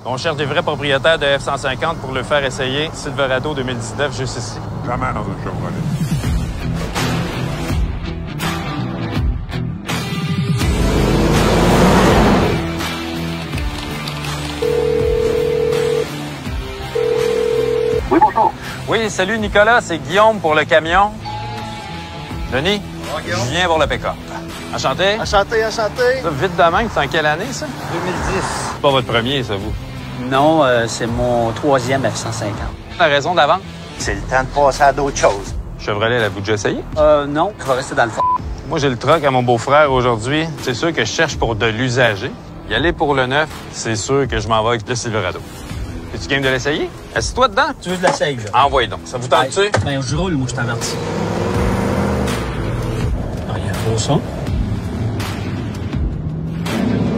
On cherche des vrais propriétaires de F-150 pour le faire essayer. Silverado 2019, juste ici. Jamais dans un Chevrolet. Oui, bonjour. Oui, salut Nicolas, c'est Guillaume pour le camion. Denis, Bonjour, Guillaume. je viens pour le pick-up. Enchanté. Enchanté, enchanté. Ça, vite de même, c'est en quelle année, ça? 2010. C'est pas votre premier, ça, vous? Non, c'est mon 3e F-150. La raison de la vente? C'est le temps de passer à d'autres choses. Chevrolet, l'avez-vous déjà essayé? Non, je vais rester dans le fond. Moi, j'ai le truck à mon beau-frère aujourd'hui. C'est sûr que je cherche pour de l'usager. Y aller pour le neuf, c'est sûr que je m'en vais avec le Silverado. Es-tu game de l'essayer? Assis-toi dedans. Tu veux que je l'essaye, là? Envoyez donc. Ça vous tente-tu? Ben, je roule, moi, je t'avertis. Ah, il y a un beau son.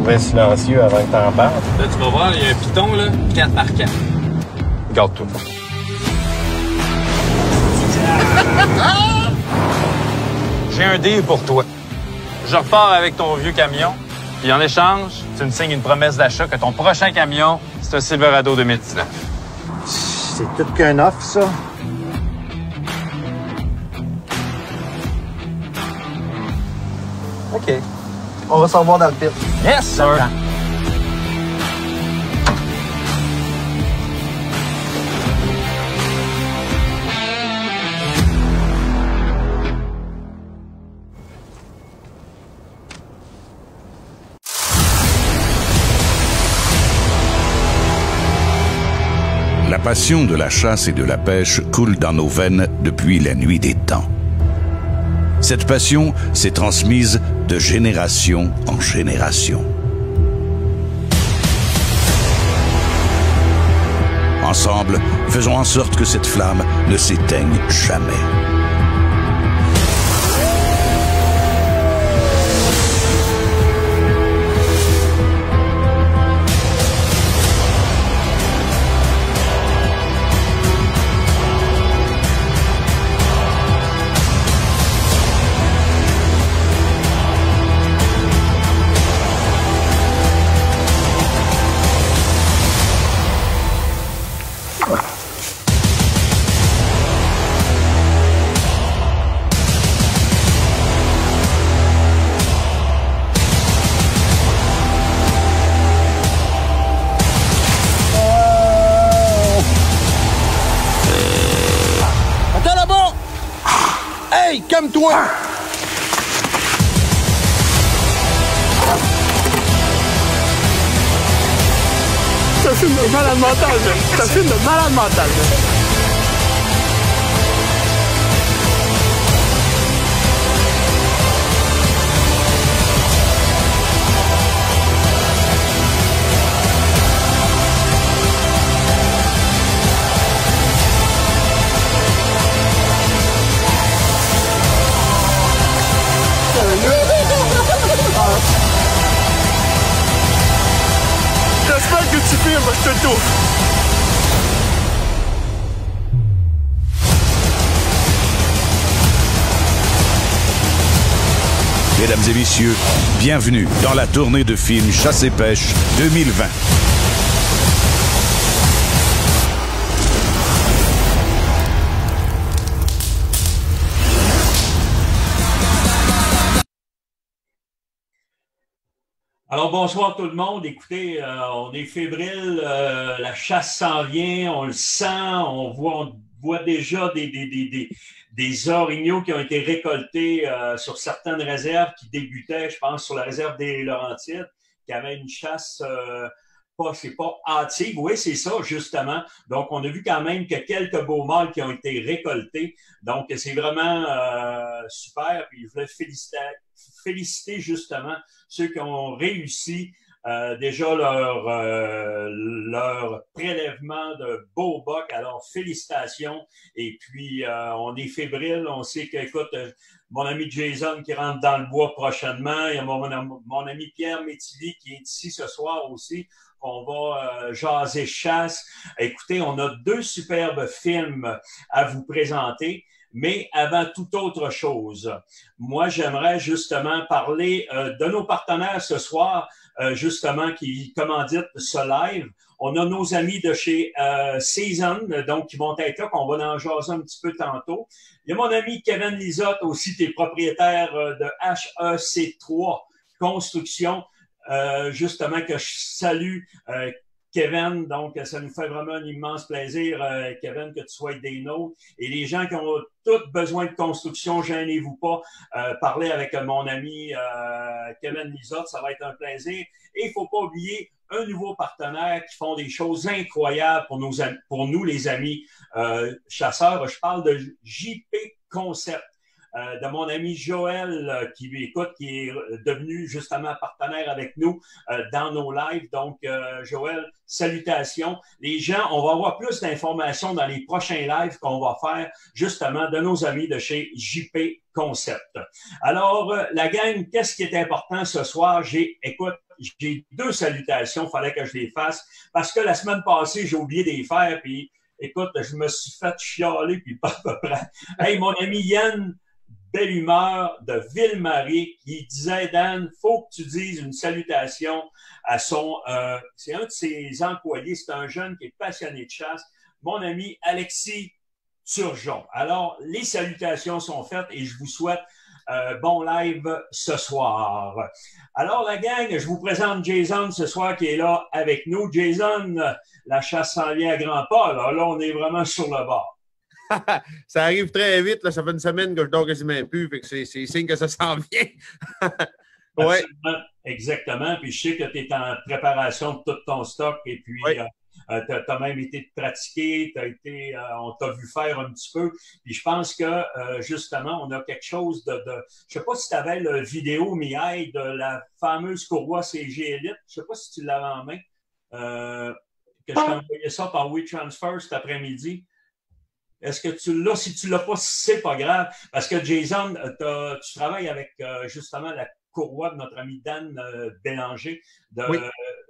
Très silencieux avant que t'en parles. Là, tu vas voir, il y a un piton, là, 4x4. Garde-toi. J'ai un deal pour toi. Je repars avec ton vieux camion, puis en échange, tu me signes une promesse d'achat que ton prochain camion, c'est un Silverado 2019. C'est tout qu'un offre, ça. OK. On va s'en revoir dans le pit. Yes, sir! La passion de la chasse et de la pêche coule dans nos veines depuis la nuit des temps. Cette passion s'est transmise de génération en génération. Ensemble, faisons en sorte que cette flamme ne s'éteigne jamais. Attends là-bas! Hey, calme-toi! C'est un film de malade mental, là. C'est un film de malade mental, là. J'espère que tu filmes, je te touche. Mesdames et messieurs, bienvenue dans la tournée de films Chasse et Pêche 2020. Alors, bonsoir tout le monde. Écoutez, on est fébrile, la chasse s'en vient, on le sent, on voit déjà des orignaux qui ont été récoltés sur certaines réserves qui débutaient, je pense, sur la réserve des Laurentides, qui avait une chasse c'est pas hâtive. Oui, c'est ça, justement. Donc, on a vu quand même que quelques beaux mâles qui ont été récoltés. Donc, c'est vraiment super. Puis, je voulais féliciter justement ceux qui ont réussi déjà leur prélèvement de beaux bocs. Alors, félicitations. Et puis, on est fébrile. On sait que, écoute, mon ami Jason qui rentre dans le bois prochainement. Il y a mon ami Pierre Métilly qui est ici ce soir aussi. On va jaser chasse. Écoutez, on a deux superbes films à vous présenter. Mais avant toute autre chose, moi, j'aimerais justement parler de nos partenaires ce soir, justement, qui commanditent ce live. On a nos amis de chez Season, donc qui vont être là, qu'on va en jaser un petit peu tantôt. Il y a mon ami Kevin Lisotte aussi, qui est propriétaire de HEC3 Construction, justement que je salue. Kevin, donc ça nous fait vraiment un immense plaisir, Kevin, que tu sois des nôtres. Et les gens qui ont tous besoin de construction, gênez-vous pas, parlez avec mon ami Kevin Lisotte, ça va être un plaisir. Et il faut pas oublier un nouveau partenaire qui font des choses incroyables pour nous les amis chasseurs. Je parle de JP Concept. De mon ami Joël qui est devenu justement partenaire avec nous dans nos lives. Donc, Joël, salutations. Les gens, on va avoir plus d'informations dans les prochains lives qu'on va faire justement de nos amis de chez JP Concept. Alors, la gang, qu'est-ce qui est important ce soir? J'ai 2 salutations, il fallait que je les fasse parce que la semaine passée, j'ai oublié de les faire, puis écoute, je me suis fait chialer, puis pas à peu près. Hey, mon ami Yann, Belle Humeur de Ville-Marie, qui disait, Dan, faut que tu dises une salutation à c'est un de ses employés, c'est un jeune qui est passionné de chasse, mon ami Alexis Turgeon. Alors, les salutations sont faites et je vous souhaite bon live ce soir. Alors, la gang, je vous présente Jason ce soir qui est là avec nous. Jason, la chasse s'en vient à grands pas. Là, on est vraiment sur le bord. Ça arrive très vite. Là. Ça fait une semaine que je dors quasiment plus. Fait que c'est signe que ça s'en vient. Ouais. Exactement. Puis je sais que tu es en préparation de tout ton stock et puis tu as même été pratiquer, on t'a vu faire un petit peu. Puis je pense que justement, on a quelque chose de je sais pas si tu avais le vidéo, Mihai, de la fameuse courroie CG Elite. Je sais pas si tu l'avais en main. Que je t'ai envoyé ça par WeTransfer cet après-midi. Est-ce que tu l'as? Si tu l'as pas, c'est pas grave. Parce que Jason, tu travailles avec justement la courroie de notre ami Dan Bélanger. Oui.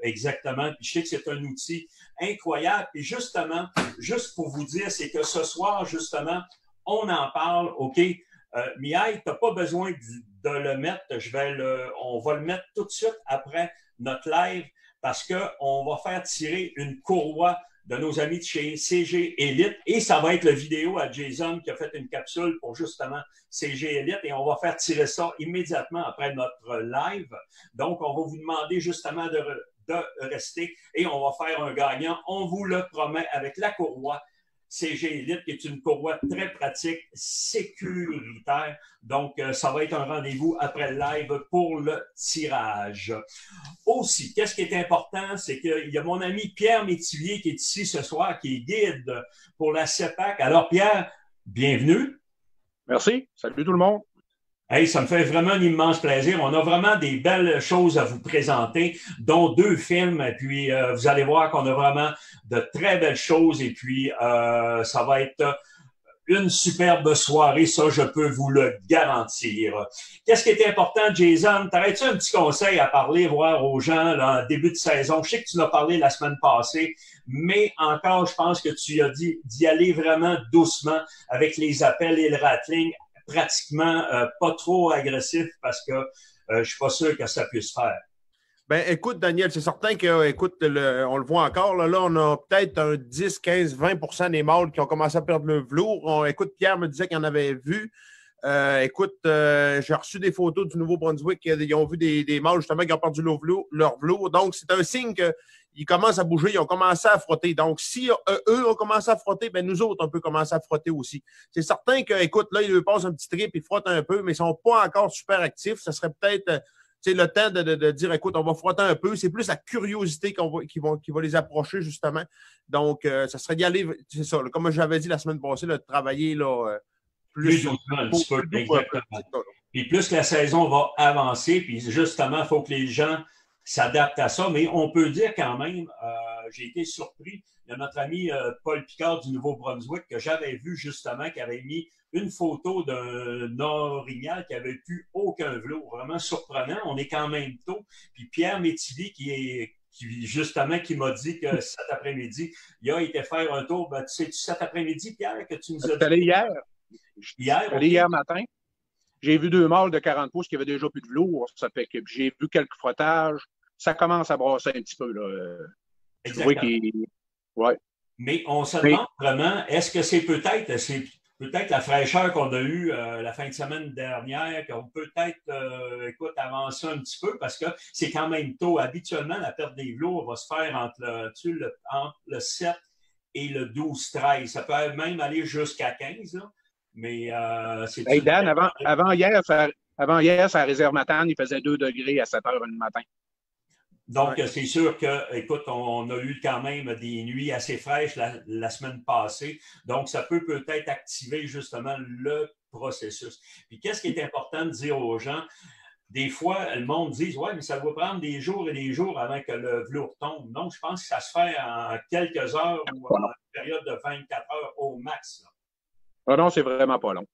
Exactement. Puis je sais que c'est un outil incroyable. Et justement, juste pour vous dire, c'est que ce soir, justement, on en parle. OK, Mihai, tu n'as pas besoin de le mettre. On va le mettre tout de suite après notre live parce qu'on va faire tirer une courroie de nos amis de chez CG Elite. Et ça va être la vidéo à Jason qui a fait une capsule pour justement CG Elite. Et on va faire tirer ça immédiatement après notre live. Donc, on va vous demander justement de rester et on va faire un gagnant. On vous le promet avec la courroie CG Elite, qui est une courroie très pratique, sécuritaire. Donc, ça va être un rendez-vous après le live pour le tirage. Aussi, qu'est-ce qui est important, c'est qu'il y a mon ami Pierre Métivier qui est ici ce soir, qui est guide pour la CEPAC. Alors, Pierre, bienvenue. Merci. Salut tout le monde. Hey, ça me fait vraiment un immense plaisir. On a vraiment des belles choses à vous présenter, dont 2 films. Et puis, vous allez voir qu'on a vraiment de très belles choses. Et puis, ça va être une superbe soirée. Ça, je peux vous le garantir. Qu'est-ce qui est important, Jason? T'aurais-tu un petit conseil à parler, voir aux gens là, en début de saison? Je sais que tu en as parlé la semaine passée, mais encore, je pense que tu as dit d'y aller vraiment doucement avec les appels et le rattling. Pratiquement pas trop agressif parce que je suis pas sûr que ça puisse faire. Ben, écoute, Daniel, c'est certain que, écoute, on le voit encore, là, on a peut-être un 10, 15, 20 des mâles qui ont commencé à perdre le velours. Écoute, Pierre me disait qu'il en avait vu. Écoute, j'ai reçu des photos du Nouveau-Brunswick. Ils ont vu des mâles, justement, qui ont perdu leur velours. Donc, c'est un signe qu'ils commencent à bouger, ils ont commencé à frotter. Donc, si eux ont commencé à frotter, ben nous autres, on peut commencer à frotter aussi. C'est certain que, écoute, là, ils passent un petit trip, ils frottent un peu, mais ils ne sont pas encore super actifs. Ça serait peut-être le temps de dire, écoute, on va frotter un peu. C'est plus la curiosité qui va les approcher, justement. Donc, ça serait d'y aller, c'est ça, là, comme j'avais dit la semaine passée, là, de travailler là, plus un petit peu, exactement. Puis plus la saison va avancer, puis justement, il faut que les gens s'adaptent à ça. Mais on peut dire quand même, j'ai été surpris, il y a notre ami Paul Picard du Nouveau-Brunswick que j'avais vu justement, qui avait mis une photo d'un orignal qui avait plus aucun velours. Vraiment surprenant. On est quand même tôt. Puis Pierre Métivier qui m'a dit que cet après-midi, il a été faire un tour. Ben, tu sais-tu cet après-midi, Pierre, que tu nous as dit? Allé hier. Hier, hier matin. J'ai vu 2 mâles de 40 pouces qui avaient déjà plus de velours. Ça fait que j'ai vu quelques frottages. Ça commence à brasser un petit peu, là. Je trouvais Exactement. qu'il. Ouais. Mais on se Mais demande vraiment, est-ce que c'est peut-être la fraîcheur qu'on a eue la fin de semaine dernière, qu'on peut-être, écoute, avancer un petit peu parce que c'est quand même tôt. Habituellement, la perte des velours va se faire entre le 7 et le 12-13. Ça peut même aller jusqu'à 15, là. Mais c'est hey, une Dan, avant hier, sa réserve Matane, il faisait 2 degrés à 7 heures du matin. Donc, c'est sûr que, écoute, on a eu quand même des nuits assez fraîches la semaine passée. Donc, ça peut peut-être activer justement le processus. Puis, qu'est-ce qui est important de dire aux gens? Des fois, le monde dit, ouais, mais ça va prendre des jours et des jours avant que le velours tombe. Non, je pense que ça se fait en quelques heures ou en une période de 24 heures au max, là. Ah non, c'est vraiment pas long.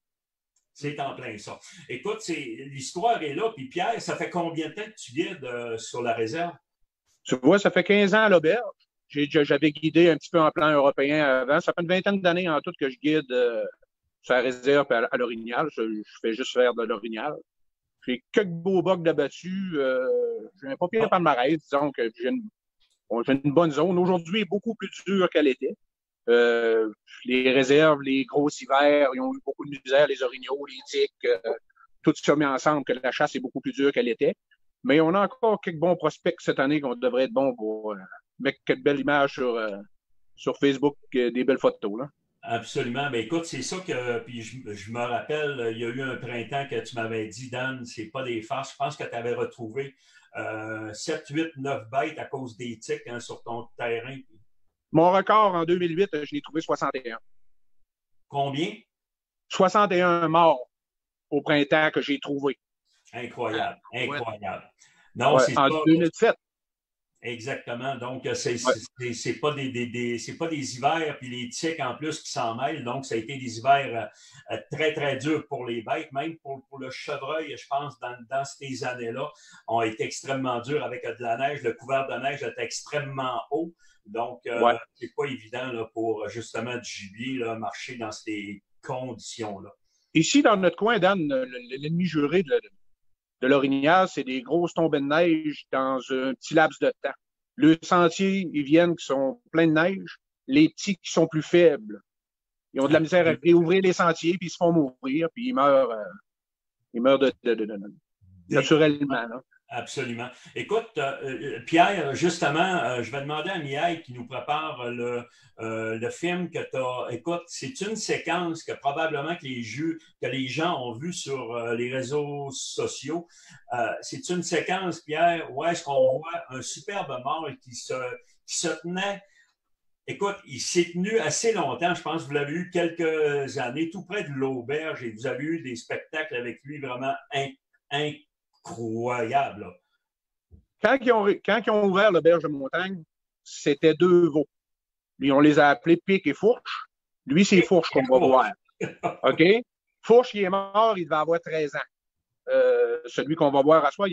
C'est en plein ça. Écoute, l'histoire est là. Puis, Pierre, ça fait combien de temps que tu guides sur la réserve? Tu vois, ça fait 15 ans à l'auberge. J'avais guidé un petit peu en plan européen avant. Ça fait une vingtaine d'années en tout que je guide sur la réserve à l'Orignal. Je fais juste faire de l'Orignal. J'ai quelques beaux bocs d'abattus. J'ai un pas pire palmarès. Disons que j'ai une bonne zone. Aujourd'hui, elle est beaucoup plus dure qu'elle était. Les réserves, les gros hivers, ils ont eu beaucoup de misère, les orignaux, les tiques, tout ça mis ensemble, que la chasse est beaucoup plus dure qu'elle était. Mais on a encore quelques bons prospects cette année qu'on devrait être bons pour mettre quelques belles images sur Facebook, des belles photos, là. Absolument. Ben écoute, c'est ça que. Puis je me rappelle, il y a eu un printemps que tu m'avais dit, Dan, c'est pas des farces. Je pense que tu avais retrouvé 7, 8, 9 bêtes à cause des tiques, hein, sur ton terrain. Mon record en 2008, je l'ai trouvé 61. Combien? 61 morts au printemps que j'ai trouvé. Incroyable. Incroyable. Non, Ouais, c'est en ça. 2007. Exactement. Donc, c'est Ouais. pas des hivers, puis les tiques en plus qui s'en mêlent. Donc, ça a été des hivers très, très durs pour les bêtes. Même pour le chevreuil, je pense, dans ces années-là, ont été extrêmement durs avec de la neige. Le couvert de neige était extrêmement haut. Donc, Ouais. c'est pas évident là, pour justement du gibier là, marcher dans ces conditions-là. Ici, dans notre coin, Dan, l'ennemi juré de l'Orignal, c'est des grosses tombées de neige dans un petit laps de temps. Le sentier, ils viennent qui sont pleins de neige. Les petits qui sont plus faibles, ils ont de la misère à réouvrir les sentiers, puis ils se font mourir, puis ils meurent naturellement, là. Absolument. Écoute, Pierre, justement, je vais demander à Miaille qui nous prépare le film que tu as. Écoute, c'est une séquence que probablement que les gens ont vu sur les réseaux sociaux. C'est une séquence, Pierre, où est-ce qu'on voit un superbe mâle qui se tenait. Écoute, il s'est tenu assez longtemps. Je pense que vous l'avez eu quelques années, tout près de l'auberge, et vous avez eu des spectacles avec lui vraiment incroyables, là. Quand ils ont ouvert l'auberge de montagne, c'était 2 veaux. Puis on les a appelés Pic et Fourche. Lui, c'est Fourche qu'on va voir. OK? Fourche, il est mort, il devait avoir 13 ans. Celui qu'on va voir à soi,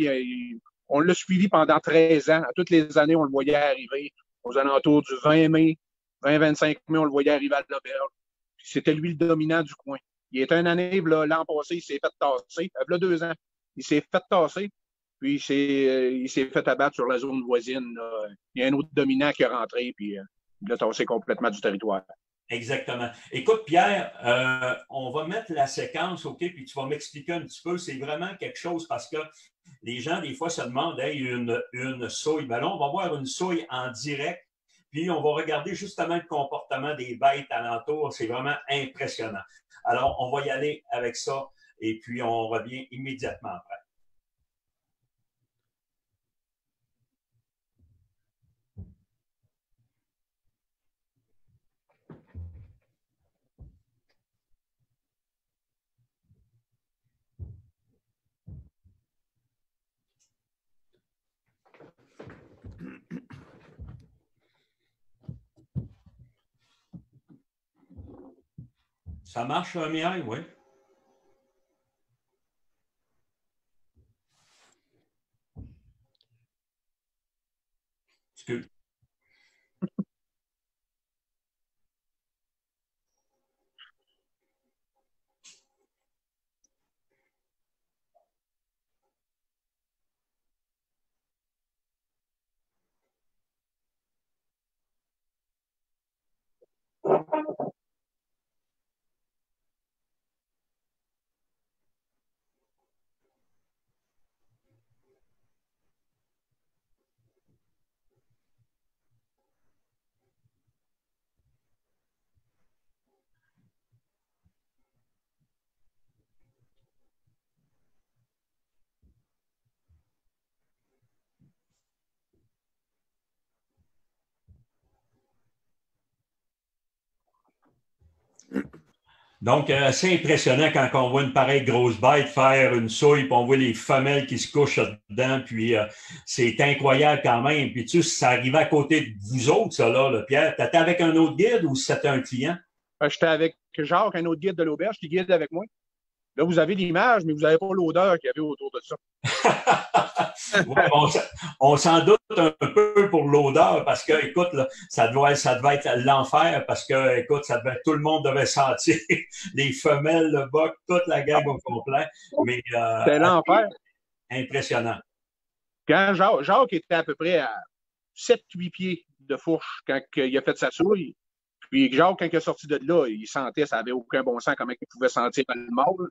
on l'a suivi pendant 13 ans. À toutes les années, on le voyait arriver aux alentours du 20 mai, 20-25 mai, on le voyait arriver à l'auberge. C'était lui le dominant du coin. Il était une année, l'an passé, il s'est fait tasser. Il y a 2 ans, il s'est fait tasser. Puis il s'est fait abattre sur la zone voisine, là. Il y a un autre dominant qui est rentré, puis il a tassé complètement du territoire. Exactement. Écoute, Pierre, on va mettre la séquence, OK, puis tu vas m'expliquer un petit peu. C'est vraiment quelque chose parce que les gens, des fois, se demandent, hey, une souille. Ben là, on va voir une souille en direct, puis on va regarder justement le comportement des bêtes alentour. C'est vraiment impressionnant. Alors, on va y aller avec ça, et puis on revient immédiatement après. Ça marche, Miaille? Oui. Excuse. Donc, assez impressionnant quand on voit une pareille grosse bête faire une souille, puis on voit les femelles qui se couchent dedans, puis c'est incroyable quand même. Puis tu sais, ça arrivait à côté de vous autres, ça, là, Pierre. T'étais avec un autre guide ou c'était un client? J'étais avec Jacques, un autre guide de l'auberge, qui guide avec moi. Là, vous avez l'image, mais vous n'avez pas l'odeur qu'il y avait autour de ça. Ouais, on s'en doute un peu pour l'odeur parce que, écoute, là, ça devait être l'enfer parce que, écoute, tout le monde devait sentir les femelles, le boc, toute la gang au complet. Mais c'était l'enfer. Impressionnant. Quand Jacques était à peu près à 7-8 pieds de fourche quand il a fait sa souille. Puis Jacques, quand il est sorti de là, il sentait, ça n'avait aucun bon sens comment il pouvait sentir le mâle.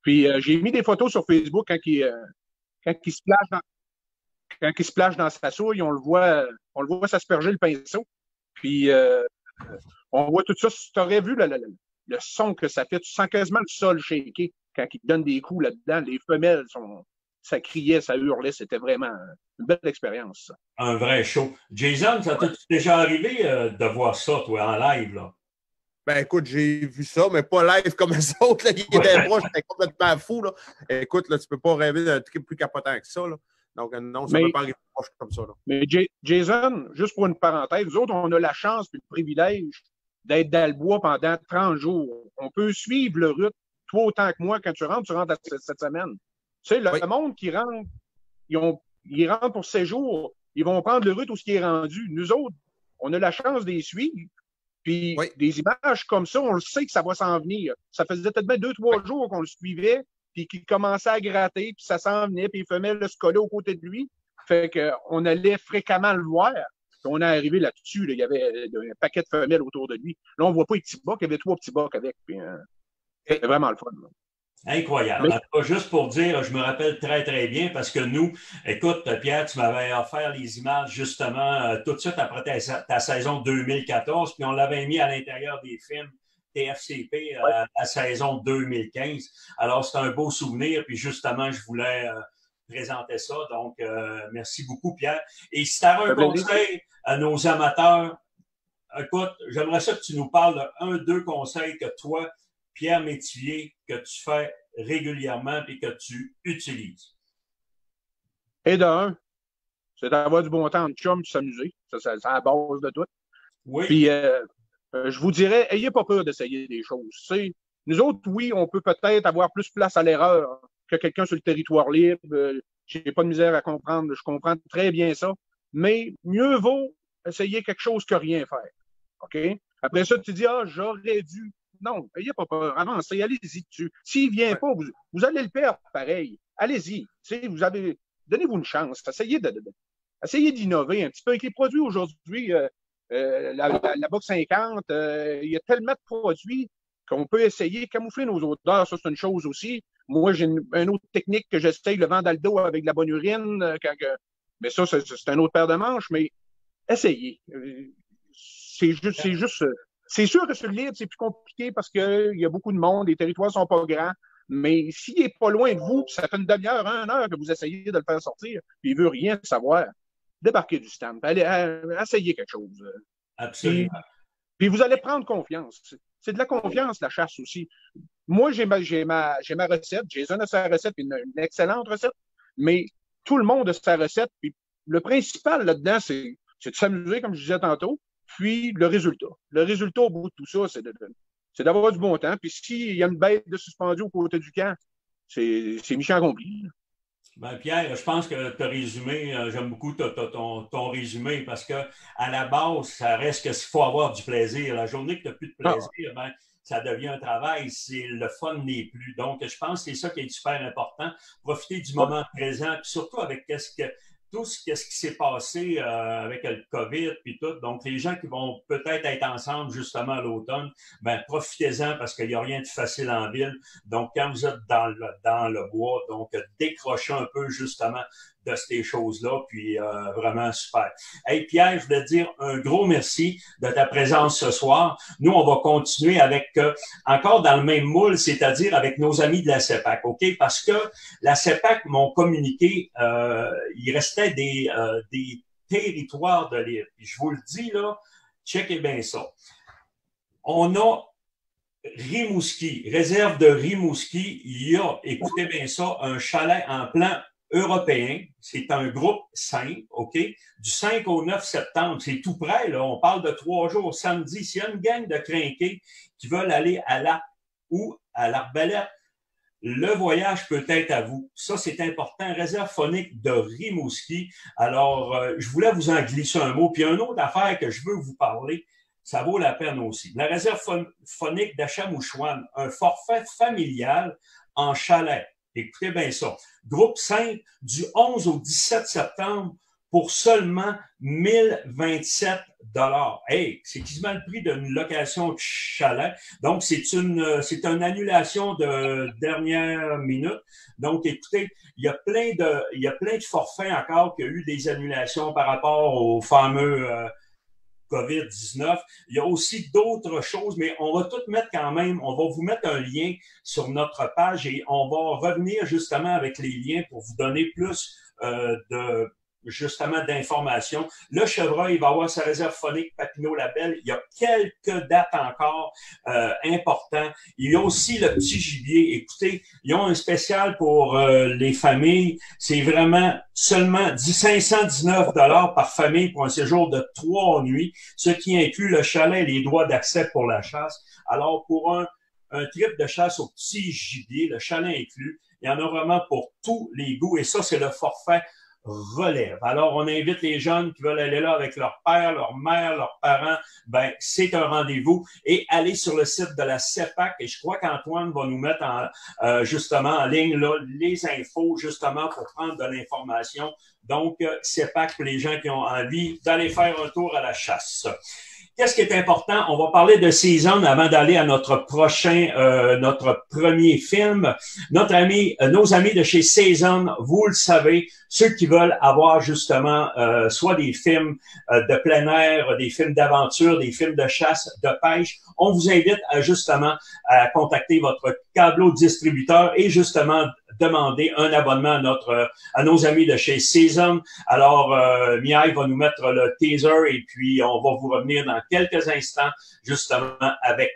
Puis j'ai mis des photos sur Facebook quand il se plage dans sa souille, on le voit s'asperger le pinceau. Puis on voit tout ça. Si tu aurais vu le son que ça fait, tu sens quasiment le sol shaker quand il donne des coups là-dedans. Les femelles ça criait, ça hurlait. C'était vraiment une belle expérience, ça. Un vrai show. Jason, ça t'est déjà arrivé de voir ça, toi, en live, là? Ben, écoute, j'ai vu ça, mais pas live comme les autres. Là, qui étaient proches, j'étais complètement fou. Là. Écoute, là, tu peux pas rêver d'un truc plus capotant que ça. Là. Donc, non, ça ne peut pas arriver proche comme ça. Là. Mais Jason, juste pour une parenthèse, nous autres, on a la chance et le privilège d'être dans le bois pendant 30 jours. On peut suivre le rut, toi autant que moi. Quand tu rentres cette semaine. Tu sais, le monde qui rentre, ils rentrent pour 7 jours, ils vont prendre le rut où ce qui est rendu. Nous autres, on a la chance de les suivre. Puis des images comme ça, on le sait que ça va s'en venir. Ça faisait peut-être bien 2-3 jours qu'on le suivait, puis qu'il commençait à gratter, puis ça s'en venait, puis il femelle se coller aux côtés de lui. Fait qu'on allait fréquemment le voir. Puis on est arrivé là-dessus, là, il y avait un paquet de femelles autour de lui. Là, on ne voit pas les petits bocs, il y avait 3 petits bocs avec. Puis c'était vraiment le fun. Là. Incroyable. Mais... Juste pour dire, je me rappelle très, très bien parce que nous, écoute, Pierre, tu m'avais offert les images justement tout de suite après ta saison 2014, puis on l'avait mis à l'intérieur des films TFCP à saison 2015. Alors, c'est un beau souvenir, puis justement, je voulais présenter ça. Donc, merci beaucoup, Pierre. Et si tu as un conseil à nos amateurs, écoute, j'aimerais ça que tu nous parles de 1-2 conseils que toi, Pierre Métivier, que tu fais régulièrement et que tu utilises? Et d'un, c'est d'avoir du bon temps de chum et s'amuser. Ça, c'est à la base de tout. Oui. Puis, je vous dirais, ayez pas peur d'essayer des choses. T'sais, nous autres, oui, on peut peut-être avoir plus place à l'erreur que quelqu'un sur le territoire libre. J'ai pas de misère à comprendre. Je comprends très bien ça. Mais mieux vaut essayer quelque chose que rien faire. OK? Après ça, tu dis, j'aurais dû. Non, n'ayez pas peur, avancez, allez-y dessus. S'il ne vient pas, vous allez le perdre pareil. Allez-y. Donnez-vous une chance. Essayez d'innover un petit peu avec les produits aujourd'hui. La Box 50, il y a tellement de produits qu'on peut essayer de camoufler nos odeurs. Ça, c'est une chose aussi. Moi, j'ai une autre technique que j'essaye, le vent dans le dos avec de la bonne urine. Mais ça, c'est un autre paire de manches. Mais essayez. C'est sûr que sur le libre, c'est plus compliqué parce qu'il y a beaucoup de monde, les territoires sont pas grands. Mais s'il est pas loin de vous, ça fait une demi-heure, 1 heure que vous essayez de le faire sortir, puis il veut rien savoir, débarquez du stand. Allez, essayez quelque chose. Absolument. Puis vous allez prendre confiance. C'est de la confiance, la chasse aussi. Moi, j'ai ma recette. Jason a sa recette, une excellente recette. Mais tout le monde a sa recette. Puis le principal là-dedans, c'est de s'amuser, comme je disais tantôt. Puis le résultat. Le résultat au bout de tout ça, c'est d'avoir du bon temps. Puis s'il y a une bête de suspendu au côté du camp, c'est mission accomplie. Ben Pierre, je pense que tu as résumé, j'aime beaucoup ton résumé parce que à la base, ça reste qu'il faut avoir du plaisir. La journée que tu n'as plus de plaisir, ben, ça devient un travail, le fun n'est plus. Donc, je pense que c'est ça qui est super important. Profiter du moment présent, puis surtout avec tout ce qui s'est passé avec le COVID puis tout. Donc, les gens qui vont peut-être être ensemble justement à l'automne, ben profitez-en parce qu'il n'y a rien de facile en ville. Donc, quand vous êtes dans le bois, donc décrochez un peu justement de ces choses-là, puis vraiment super. Hey Pierre, je voulais te dire un gros merci de ta présence ce soir. Nous, on va continuer avec encore dans le même moule, c'est-à-dire avec nos amis de la CEPAC, OK? Parce que la CEPAC m'ont communiqué, il restait des territoires de l'île. Puis je vous le dis là, checkez bien ça. On a Rimouski, réserve de Rimouski, il y a, écoutez bien ça, un chalet en plan européen. C'est un groupe 5, OK? Du 5 au 9 septembre. C'est tout près, là. On parle de 3 jours samedi. S'il y a une gang de crinqués qui veulent aller à l'Arc ou à l'Arbalète, le voyage peut être à vous. Ça, c'est important. Réserve phonique de Rimouski. Alors, je voulais vous en glisser un mot. Puis, une autre affaire que je veux vous parler, ça vaut la peine aussi. La réserve phonique d'Achamouchouane, un forfait familial en chalet. Écoutez bien ça. Groupe 5, du 11 au 17 septembre pour seulement 1027 $. Hey, c'est quasiment le prix d'une location de chalet. Donc, c'est une annulation de dernière minute. Donc, écoutez, il y a plein de forfaits encore qui ont eu des annulations par rapport au fameux COVID-19. Il y a aussi d'autres choses, mais on va tout mettre quand même, on va vous mettre un lien sur notre page et on va revenir justement avec les liens pour vous donner plus justement d'informations. Le Chevreuil va avoir sa réserve phonique Papineau-Labelle. Il y a quelques dates encore importantes. Il y a aussi le petit gibier. Écoutez, ils ont un spécial pour les familles. C'est vraiment seulement 519 $ par famille pour un séjour de 3 nuits, ce qui inclut le chalet et les droits d'accès pour la chasse. Alors, pour un trip de chasse au petit gibier, le chalet inclus, il y en a vraiment pour tous les goûts. Et ça, c'est le forfait relève. Alors, on invite les jeunes qui veulent aller là avec leur père, leur mère, leurs parents. Ben, c'est un rendez-vous. Et allez sur le site de la CEPAC. Et je crois qu'Antoine va nous mettre justement en ligne là, les infos justement pour prendre de l'information. Donc, CEPAC pour les gens qui ont envie d'aller faire un tour à la chasse. Qu'est-ce qui est important? On va parler de Season avant d'aller à notre premier film. Nos amis de chez Season, vous le savez, ceux qui veulent avoir justement soit des films de plein air, des films d'aventure, des films de chasse, de pêche, on vous invite justement à contacter votre câbleau distributeur et justement demander un abonnement à nos amis de chez Season. Alors, Miaille va nous mettre le teaser et puis on va vous revenir dans quelques instants justement avec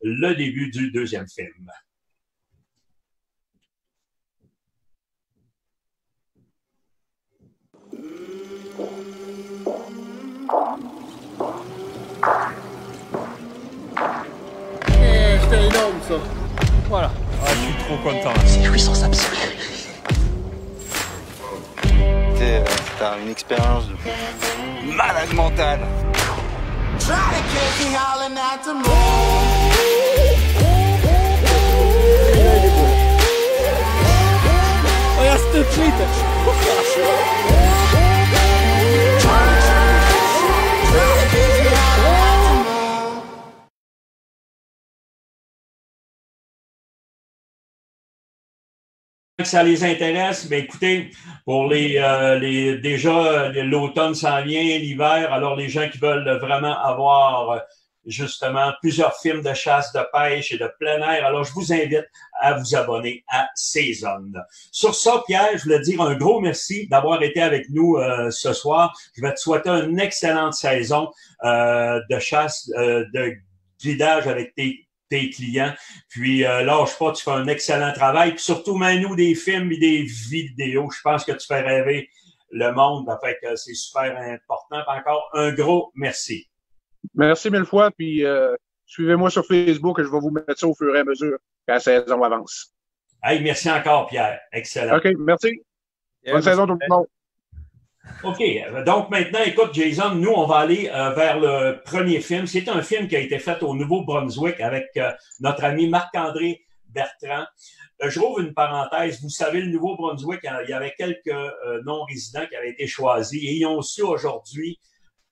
le début du deuxième film. C'était énorme ça. Voilà. Ah, je suis trop content. C'est jouissance absolue. T'as une expérience de malade mental. Regarde cette tweet. Que ça les intéresse, ben écoutez, pour déjà l'automne s'en vient, l'hiver, alors les gens qui veulent vraiment avoir justement plusieurs films de chasse, de pêche et de plein air, alors je vous invite à vous abonner à Season. Sur ça, Pierre, je voulais te dire un gros merci d'avoir été avec nous ce soir. Je vais te souhaiter une excellente saison de chasse, de guidage avec tes clients. Puis lâche pas, tu fais un excellent travail. Puis surtout, mets-nous des films et des vidéos. Je pense que tu fais rêver le monde. Fait que c'est super important. Puis encore, un gros merci. Merci mille fois. Puis suivez-moi sur Facebook et je vais vous mettre ça au fur et à mesure quand la saison avance. Hey, merci encore, Pierre. Excellent. OK, merci. Bonne saison tout le monde. OK. Donc, maintenant, écoute, Jason, nous, on va aller vers le premier film. C'est un film qui a été fait au Nouveau-Brunswick avec notre ami Marc-André Bertrand. Je rouvre une parenthèse. Vous savez, le Nouveau-Brunswick, il y avait quelques non-résidents qui avaient été choisis et ils ont su aujourd'hui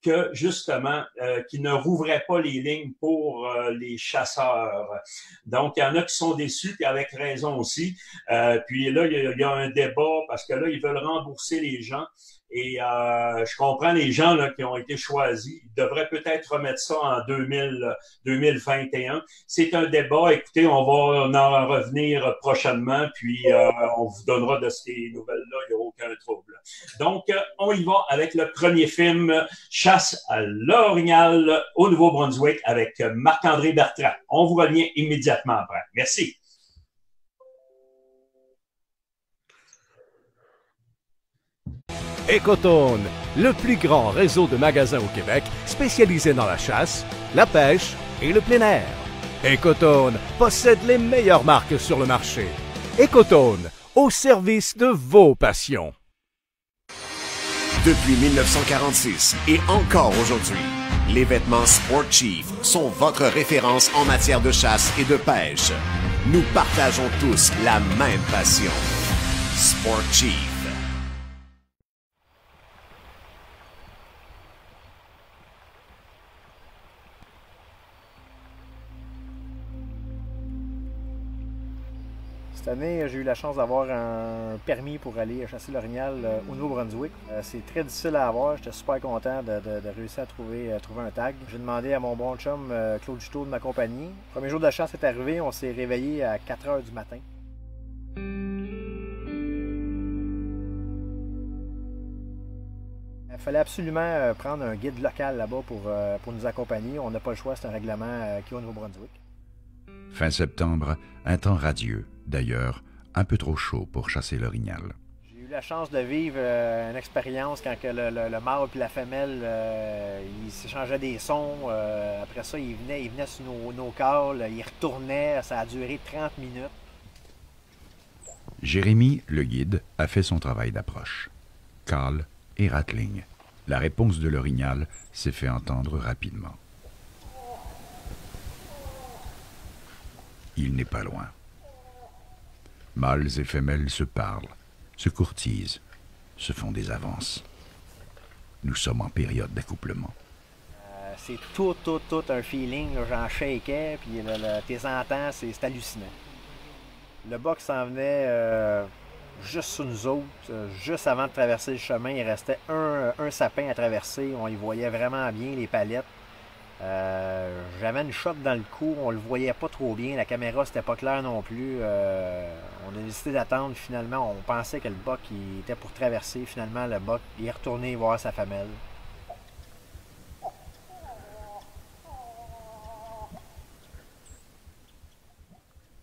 que, justement, qu'ils ne rouvraient pas les lignes pour les chasseurs. Donc, il y en a qui sont déçus, puis avec raison aussi. Puis là, il y a un débat parce que là, ils veulent rembourser les gens. Et je comprends les gens là, qui ont été choisis. Ils devraient peut-être remettre ça en 2021. C'est un débat. Écoutez, on va en revenir prochainement, puis on vous donnera de ces nouvelles-là. Il n'y a aucun trouble. Donc, on y va avec le premier film, Chasse à l'orignal au Nouveau-Brunswick avec Marc-André Bertrand. On vous revient immédiatement après. Merci. Ecotone, le plus grand réseau de magasins au Québec spécialisé dans la chasse, la pêche et le plein air. Ecotone possède les meilleures marques sur le marché. Ecotone, au service de vos passions. Depuis 1946 et encore aujourd'hui, les vêtements Sport Chief sont votre référence en matière de chasse et de pêche. Nous partageons tous la même passion. Sport Chief. Cette année, j'ai eu la chance d'avoir un permis pour aller chasser l'orignal au Nouveau-Brunswick. C'est très difficile à avoir. J'étais super content de réussir à trouver un tag. J'ai demandé à mon bon chum Claude Juteau de m'accompagner. Le premier jour de chasse est arrivé, on s'est réveillé à 4 h du matin. Il fallait absolument prendre un guide local là-bas pour nous accompagner. On n'a pas le choix, c'est un règlement qui est au Nouveau-Brunswick. Fin septembre, un temps radieux. D'ailleurs, un peu trop chaud pour chasser l'orignal. J'ai eu la chance de vivre une expérience quand que le mâle et la femelle ils s'échangeaient des sons. Après ça, ils venaient sur nos cales, ils retournaient. Ça a duré 30 minutes. Jérémy, le guide, a fait son travail d'approche. Call et rattling. La réponse de l'orignal s'est fait entendre rapidement. Il n'est pas loin. Mâles et femelles se parlent, se courtisent, se font des avances. Nous sommes en période d'accouplement. C'est tout un feeling. J'en shakeais, puis tes entends, c'est hallucinant. Le buck s'en venait juste sous nous autres. Juste avant de traverser le chemin, il restait un sapin à traverser. On y voyait vraiment bien les palettes. J'avais une shot dans le cou, on le voyait pas trop bien, la caméra c'était pas clair non plus. On a décidé d'attendre, finalement on pensait que le buck il était pour traverser, finalement le buck il est retourné voir sa femelle.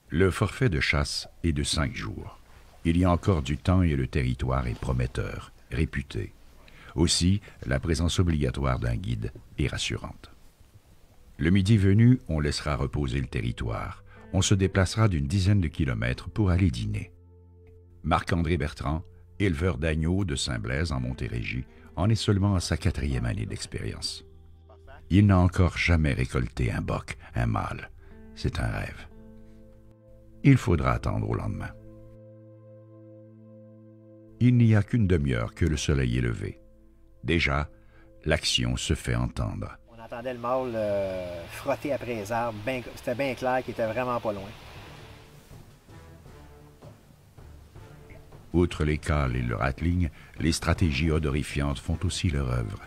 Le forfait de chasse est de 5 jours. Il y a encore du temps et le territoire est prometteur, réputé. Aussi, la présence obligatoire d'un guide est rassurante. Le midi venu, on laissera reposer le territoire. On se déplacera d'une dizaine de kilomètres pour aller dîner. Marc-André Bertrand, éleveur d'agneaux de Saint-Blaise en Montérégie, en est seulement à sa 4e année d'expérience. Il n'a encore jamais récolté un boc, un mâle. C'est un rêve. Il faudra attendre au lendemain. Il n'y a qu'une demi-heure que le soleil est levé. Déjà, l'action se fait entendre. On entendait le mâle frotter après les arbres. C'était bien clair qu'il était vraiment pas loin. Outre les cales et le rattling, les stratégies odorifiantes font aussi leur œuvre.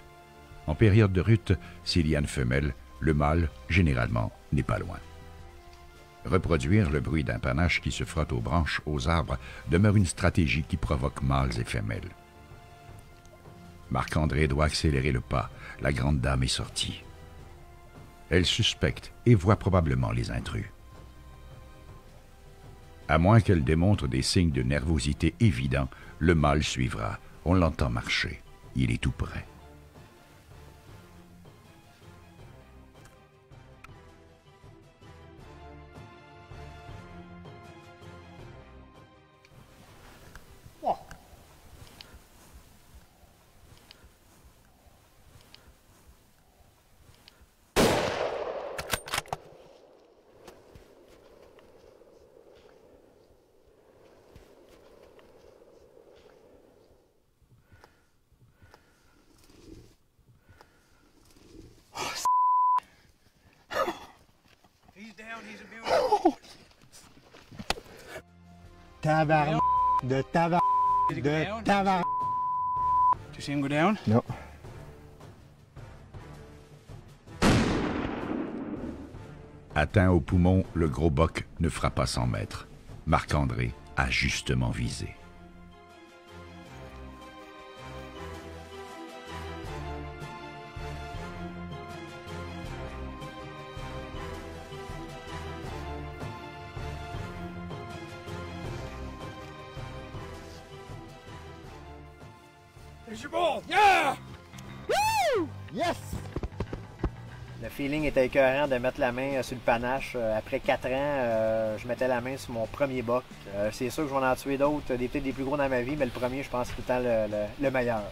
En période de rut, s'il y a une femelle, le mâle, généralement, n'est pas loin. Reproduire le bruit d'un panache qui se frotte aux branches, aux arbres, demeure une stratégie qui provoque mâles et femelles. Marc-André doit accélérer le pas. La grande dame est sortie. Elle suspecte et voit probablement les intrus. À moins qu'elle démontre des signes de nervosité évidents, le mâle suivra. On l'entend marcher. Il est tout près. Tabarnak de tabarnak de tabarnak. Did you see him go down? Non. Atteint au poumon, le gros boc ne fera pas 100 mètres. Marc-André a justement visé. There's your ball. Yeah! Woo! Yes! Le feeling était écœurant de mettre la main sur le panache. Après 4 ans, je mettais la main sur mon premier boc. C'est sûr que je vais en tuer d'autres, peut-être des plus gros dans ma vie, mais le premier, je pense, c'est tout le temps le meilleur.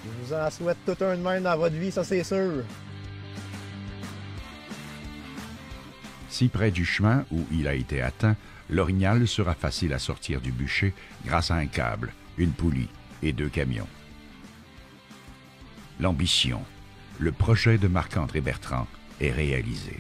Je vous en souhaite tout un de même dans votre vie, ça c'est sûr. Si près du chemin où il a été atteint, l'orignal sera facile à sortir du bûcher grâce à un câble, une poulie et 2 camions. L'ambition, le projet de Marc-André Bertrand est réalisé.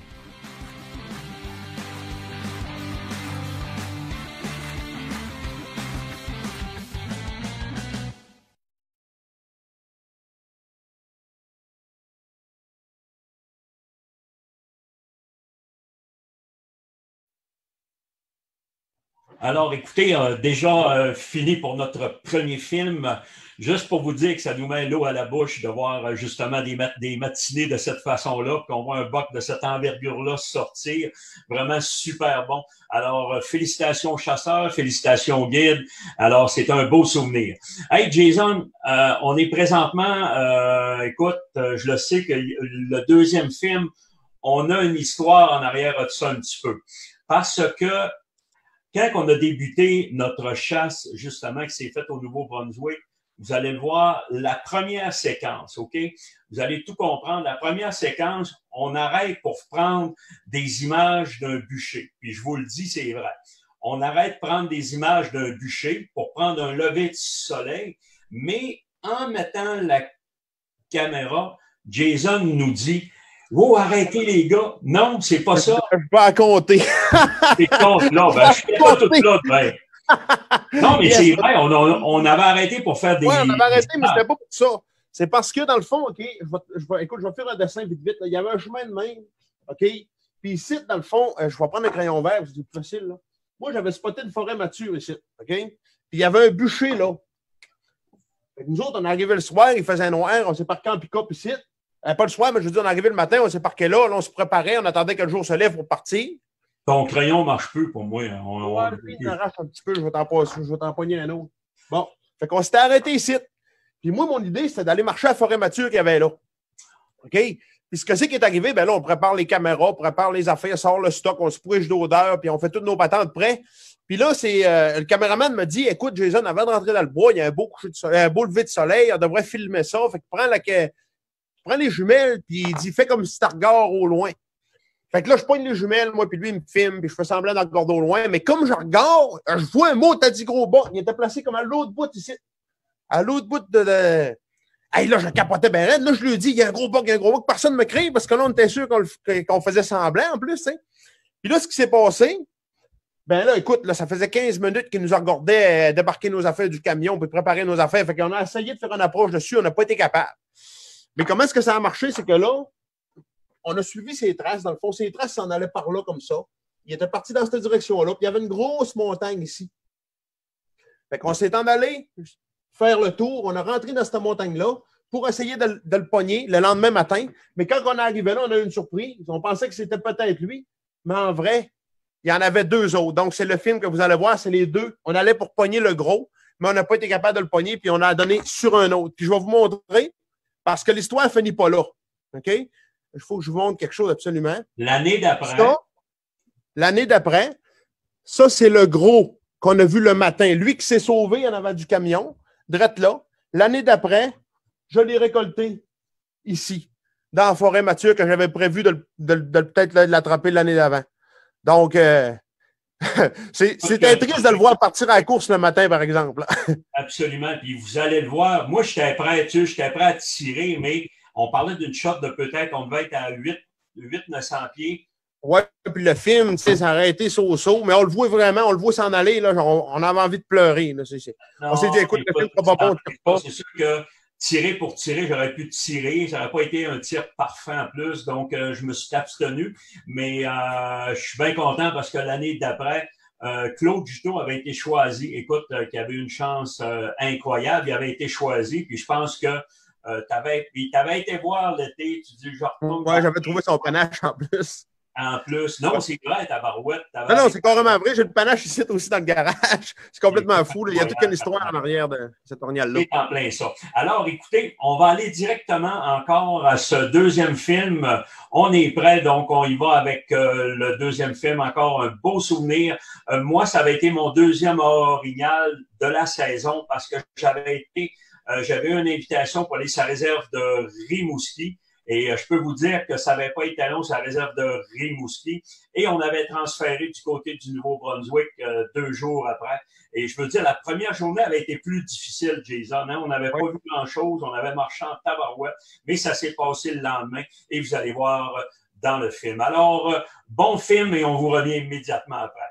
Alors, écoutez, déjà fini pour notre premier film. Juste pour vous dire que ça nous met l'eau à la bouche de voir justement des matinées de cette façon-là, qu'on voit un boc de cette envergure-là sortir. Vraiment super bon. Alors, félicitations chasseurs, félicitations guides. Alors, c'est un beau souvenir. Hey, Jason, on est présentement, écoute, je le sais que le deuxième film, on a une histoire en arrière de ça un petit peu. Parce que quand on a débuté notre chasse, justement, qui s'est faite au Nouveau-Brunswick, vous allez le voir, la première séquence, OK? Vous allez tout comprendre. La première séquence, on arrête pour prendre des images d'un bûcher. Puis je vous le dis, c'est vrai. On arrête de prendre des images d'un bûcher pour prendre un lever de soleil, mais en mettant la caméra, Jason nous dit « Oh, arrêtez les gars! Non, c'est pas ça! » Je vais à compter. C'est compte là. Ben, je fais pas tout là. Ben. Non, mais c'est vrai, on avait arrêté pour faire des... Oui, on avait arrêté, mais c'était pas pour ça. C'est parce que, dans le fond, OK, écoute, je vais faire un dessin vite. Là. Il y avait un chemin de main, OK? Puis ici, dans le fond, je vais prendre un crayon vert, c'est plus facile, là. Moi, j'avais spoté une forêt mature ici, OK? Puis il y avait un bûcher, là. Fait que nous autres, on est arrivé le soir, il faisait noir, on s'est parqué en pick-up ici. Pas le soir, mais je veux dire, on est arrivé le matin, on s'est parqué là, on se préparait, on attendait que le jour se lève pour partir. Ton crayon ne marche plus pour moi. Il m'arrache un petit peu, je vais t'en pogner un autre. Bon, fait qu'on s'était arrêté ici. Puis moi, mon idée, c'était d'aller marcher à la forêt mature qu'il y avait là. OK? Puis ce que c'est qui est arrivé, ben là, on prépare les caméras, on prépare les affaires, sort le stock, on se pousse d'odeur, puis on fait toutes nos patentes prêts. Puis là, le caméraman me dit, écoute, Jason, avant de rentrer dans le bois, il y a un beau coucher de soleil, un beau lever de soleil, on devrait filmer ça. Fait que prends les jumelles, puis il dit, fais comme si tu regardes au loin. Fait que là, je pogne les jumelles, moi, puis lui, il me filme, puis je fais semblant d'en regarder au loin. Mais comme je regarde, je vois un mot, t'as dit gros bas. Il était placé comme à l'autre bout ici. À l'autre bout de... Hey, là, je capotais bien raide. Là, je lui ai dit, il y a un gros bug, il y a un gros bug. Personne ne me crie parce que là, on était sûr qu'on faisait semblant en plus, tu sais. Puis là, ce qui s'est passé, ben là, écoute, là, ça faisait 15 minutes qu'il nous regardait débarquer nos affaires du camion puis préparer nos affaires. Fait qu'on a essayé de faire une approche dessus, on n'a pas été capable. Mais comment est-ce que ça a marché? C'est que là, on a suivi ses traces. Dans le fond, ses traces s'en allaient par là comme ça. Il était parti dans cette direction-là. Puis il y avait une grosse montagne ici. Fait qu'on s'est en allé faire le tour. On a rentré dans cette montagne-là pour essayer de le pogner le lendemain matin. Mais quand on est arrivé là, on a eu une surprise. On pensait que c'était peut-être lui. Mais en vrai, il y en avait 2 autres. Donc, c'est le film que vous allez voir, c'est les 2. On allait pour pogner le gros, mais on n'a pas été capable de le pogner, puis on a donné sur un autre. Puis je vais vous montrer, parce que l'histoire ne finit pas là. OK? Il faut que je vous montre quelque chose absolument. L'année d'après. L'année d'après, ça, c'est le gros qu'on a vu le matin. Lui qui s'est sauvé en avant du camion, drette là. L'année d'après, je l'ai récolté ici, dans la forêt mature que j'avais prévu de peut-être l'attraper l'année d'avant. Donc, c'était triste de le voir partir à la course le matin, par exemple. Absolument. Puis vous allez le voir. Moi, j'étais prêt à tirer, mais On parlait d'une shot de peut-être, on devait être à 800-900 pieds. Ouais, puis le film, tu sais, ça aurait été so-so, mais on le voit vraiment, on le voit s'en aller, là, on avait envie de pleurer. Là, on s'est dit, écoute, le film sera pas bon. C'est sûr que tirer pour tirer, j'aurais pu tirer, ça n'aurait pas été un tir parfait en plus, donc je me suis abstenu, mais je suis bien content parce que l'année d'après, Claude Juteau avait été choisi, écoute, qui avait une chance incroyable, il avait été choisi, puis je pense que il t'avait été voir l'été, tu dis, genre... Ouais, j'avais trouvé son panache en plus. En plus. Non, c'est vrai, ta barouette. Non, c'est carrément vrai. J'ai le panache ici aussi dans le garage. C'est complètement fou. Là. Il y a toute une histoire en arrière de cette orniale-là. C'est en plein ça. Alors, écoutez, on va aller directement encore à ce deuxième film. On est prêt, donc on y va avec le deuxième film. Encore un beau souvenir. Moi, ça avait été mon deuxième orignal de la saison parce que j'avais eu une invitation pour aller sur la réserve de Rimouski. Et je peux vous dire que ça n'avait pas été long sur la réserve de Rimouski. Et on avait transféré du côté du Nouveau-Brunswick 2 jours après. Et je veux dire, la première journée avait été plus difficile, Jason. Hein? On n'avait pas vu grand-chose. On avait marché en tabarouette. Mais ça s'est passé le lendemain. Et vous allez voir dans le film. Alors, bon film et on vous revient immédiatement après.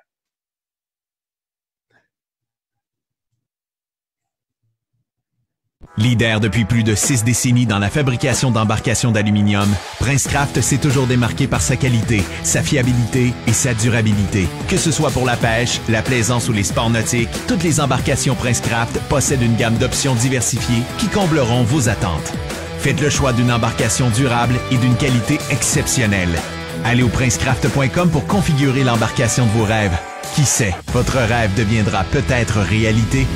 Leader depuis plus de 6 décennies dans la fabrication d'embarcations d'aluminium, Princecraft s'est toujours démarqué par sa qualité, sa fiabilité et sa durabilité. Que ce soit pour la pêche, la plaisance ou les sports nautiques, toutes les embarcations Princecraft possèdent une gamme d'options diversifiées qui combleront vos attentes. Faites le choix d'une embarcation durable et d'une qualité exceptionnelle. Allez au princecraft.com pour configurer l'embarcation de vos rêves. Qui sait, votre rêve deviendra peut-être réalité.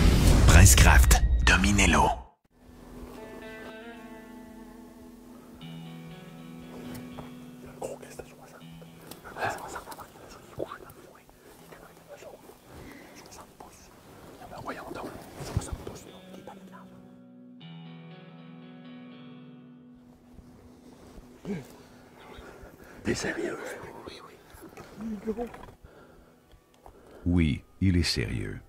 Princecraft, dominez-le. T'es sérieux? Oui, il est sérieux.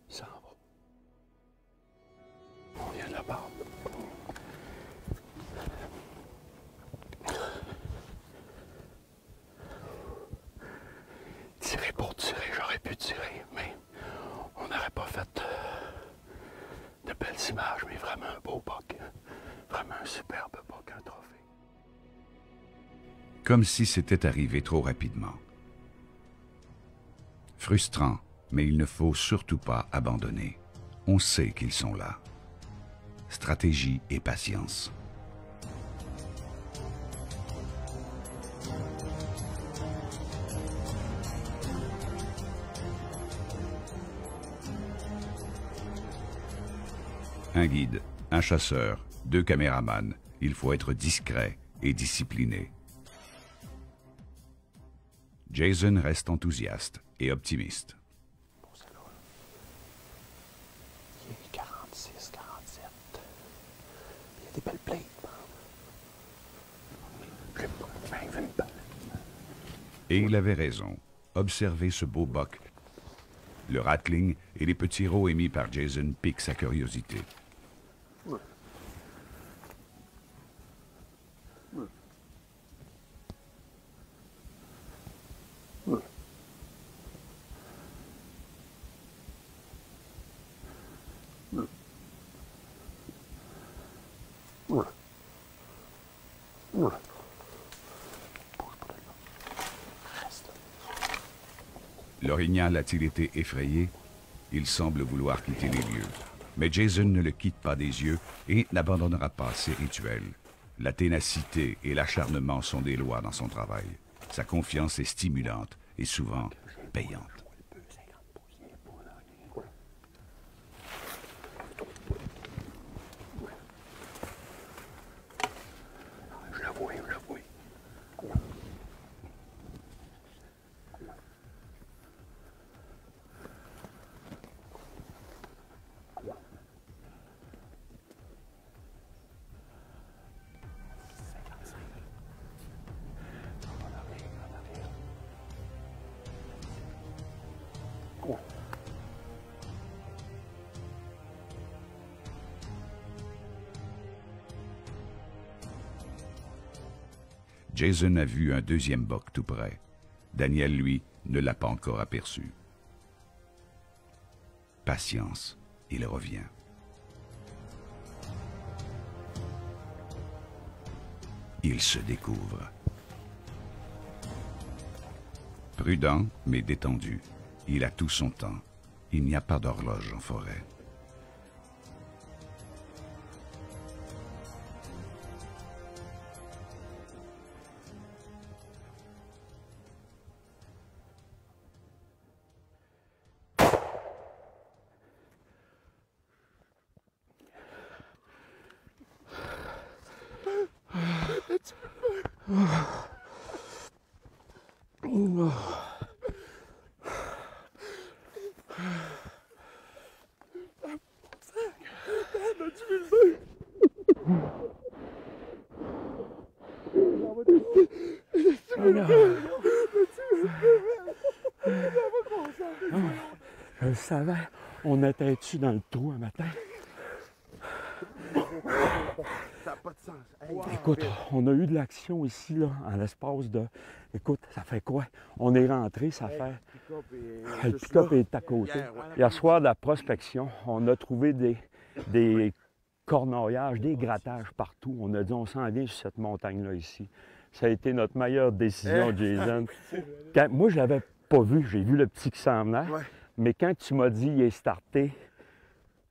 Ça va. On vient de la part. Tirer pour tirer, j'aurais pu tirer, mais on n'aurait pas fait de belles images, mais vraiment un beau buck. Vraiment un superbe buck, un trophée. Comme si c'était arrivé trop rapidement. Frustrant, mais il ne faut surtout pas abandonner. On sait qu'ils sont là. Stratégie et patience. Un guide, un chasseur, 2 caméramans. Il faut être discret et discipliné. Jason reste enthousiaste et optimiste. Bon, c'est là. Il est 46, 47. Il y a des belles plates. Et il avait raison. Observez ce beau buck. Le rattling et les petits rots émis par Jason piquent sa curiosité. L'orignal a-t-il été effrayé? Il semble vouloir quitter les lieux. Mais Jason ne le quitte pas des yeux et n'abandonnera pas ses rituels. La ténacité et l'acharnement sont des lois dans son travail. Sa confiance est stimulante et souvent payante. Je le vois, je le vois. Jason a vu un deuxième boc tout près. Daniel, lui, ne l'a pas encore aperçu. Patience, il revient. Il se découvre. Prudent, mais détendu. Il a tout son temps. Il n'y a pas d'horloge en forêt. Je le savais, on était-tu dans le trou un matin? Ça n'a pas de sens. Hey, Écoute, on a eu de l'action ici, là, en l'espace de... Écoute, ça fait quoi? On est rentré, ça fait... Le pick-up est à côté. Hier soir, de la prospection, on a trouvé des cornouillages, des grattages partout. On a dit, on s'en vient sur cette montagne-là ici. Ça a été notre meilleure décision, Jason. Moi, je ne l'avais pas vu. J'ai vu le petit qui s'en venait. Ouais. Mais quand tu m'as dit, il est starté,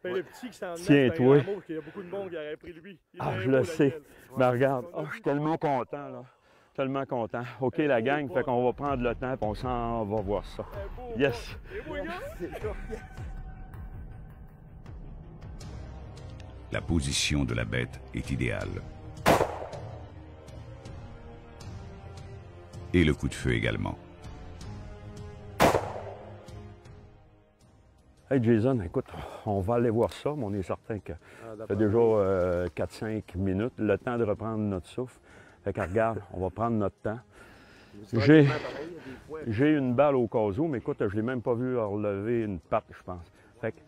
ben, le petit qui s'en venait, tiens-toi. Il y a beaucoup de monde qui aurait pris lui. Je le sais. Mais regarde, je suis tellement content, là. Tellement content. OK, la gang, fait qu'on va prendre le temps et on s'en va voir ça. Yes! La position de la bête est idéale. Et le coup de feu également. Hey Jason, écoute, on va aller voir ça, mais on est certain que ça fait déjà 4-5 minutes, le temps de reprendre notre souffle. Fait que regarde, on va prendre notre temps. J'ai une balle au cas où, mais écoute, je ne l'ai même pas vu relever une patte, je pense. Fait que,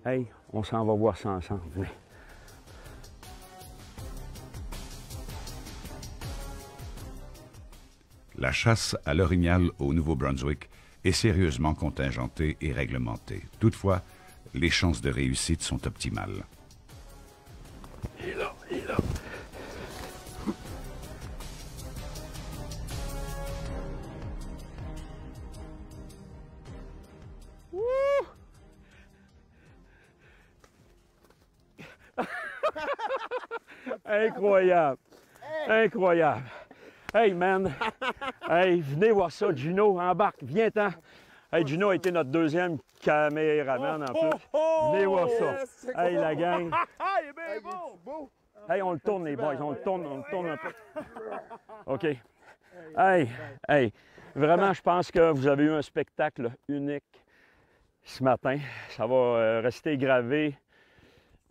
hey, on s'en va voir ça ensemble. Venez. La chasse à l'orignal au Nouveau-Brunswick est sérieusement contingentée et réglementée. Toutefois, les chances de réussite sont optimales. Il est là, il est là. Incroyable! Incroyable! Hey, man! Hey, venez voir ça, Gino, embarque, viens-t'en! Hey, Gino a été notre deuxième caméraman en plus. Venez voir ça! Hey, la gang! Il est bien beau! Hey, on le tourne, les boys, on le tourne un peu. OK. Hey, vraiment, je pense que vous avez eu un spectacle unique ce matin. Ça va rester gravé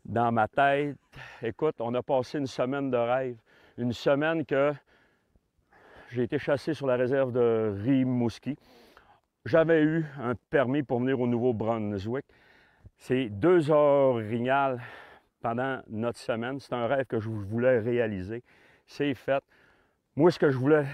dans ma tête. Écoute, on a passé une semaine de rêve. Une semaine que j'ai été chassé sur la réserve de Rimouski. J'avais eu un permis pour venir au Nouveau-Brunswick. C'est 2 orignales pendant notre semaine. C'est un rêve que je voulais réaliser. C'est fait. Moi, ce que je voulais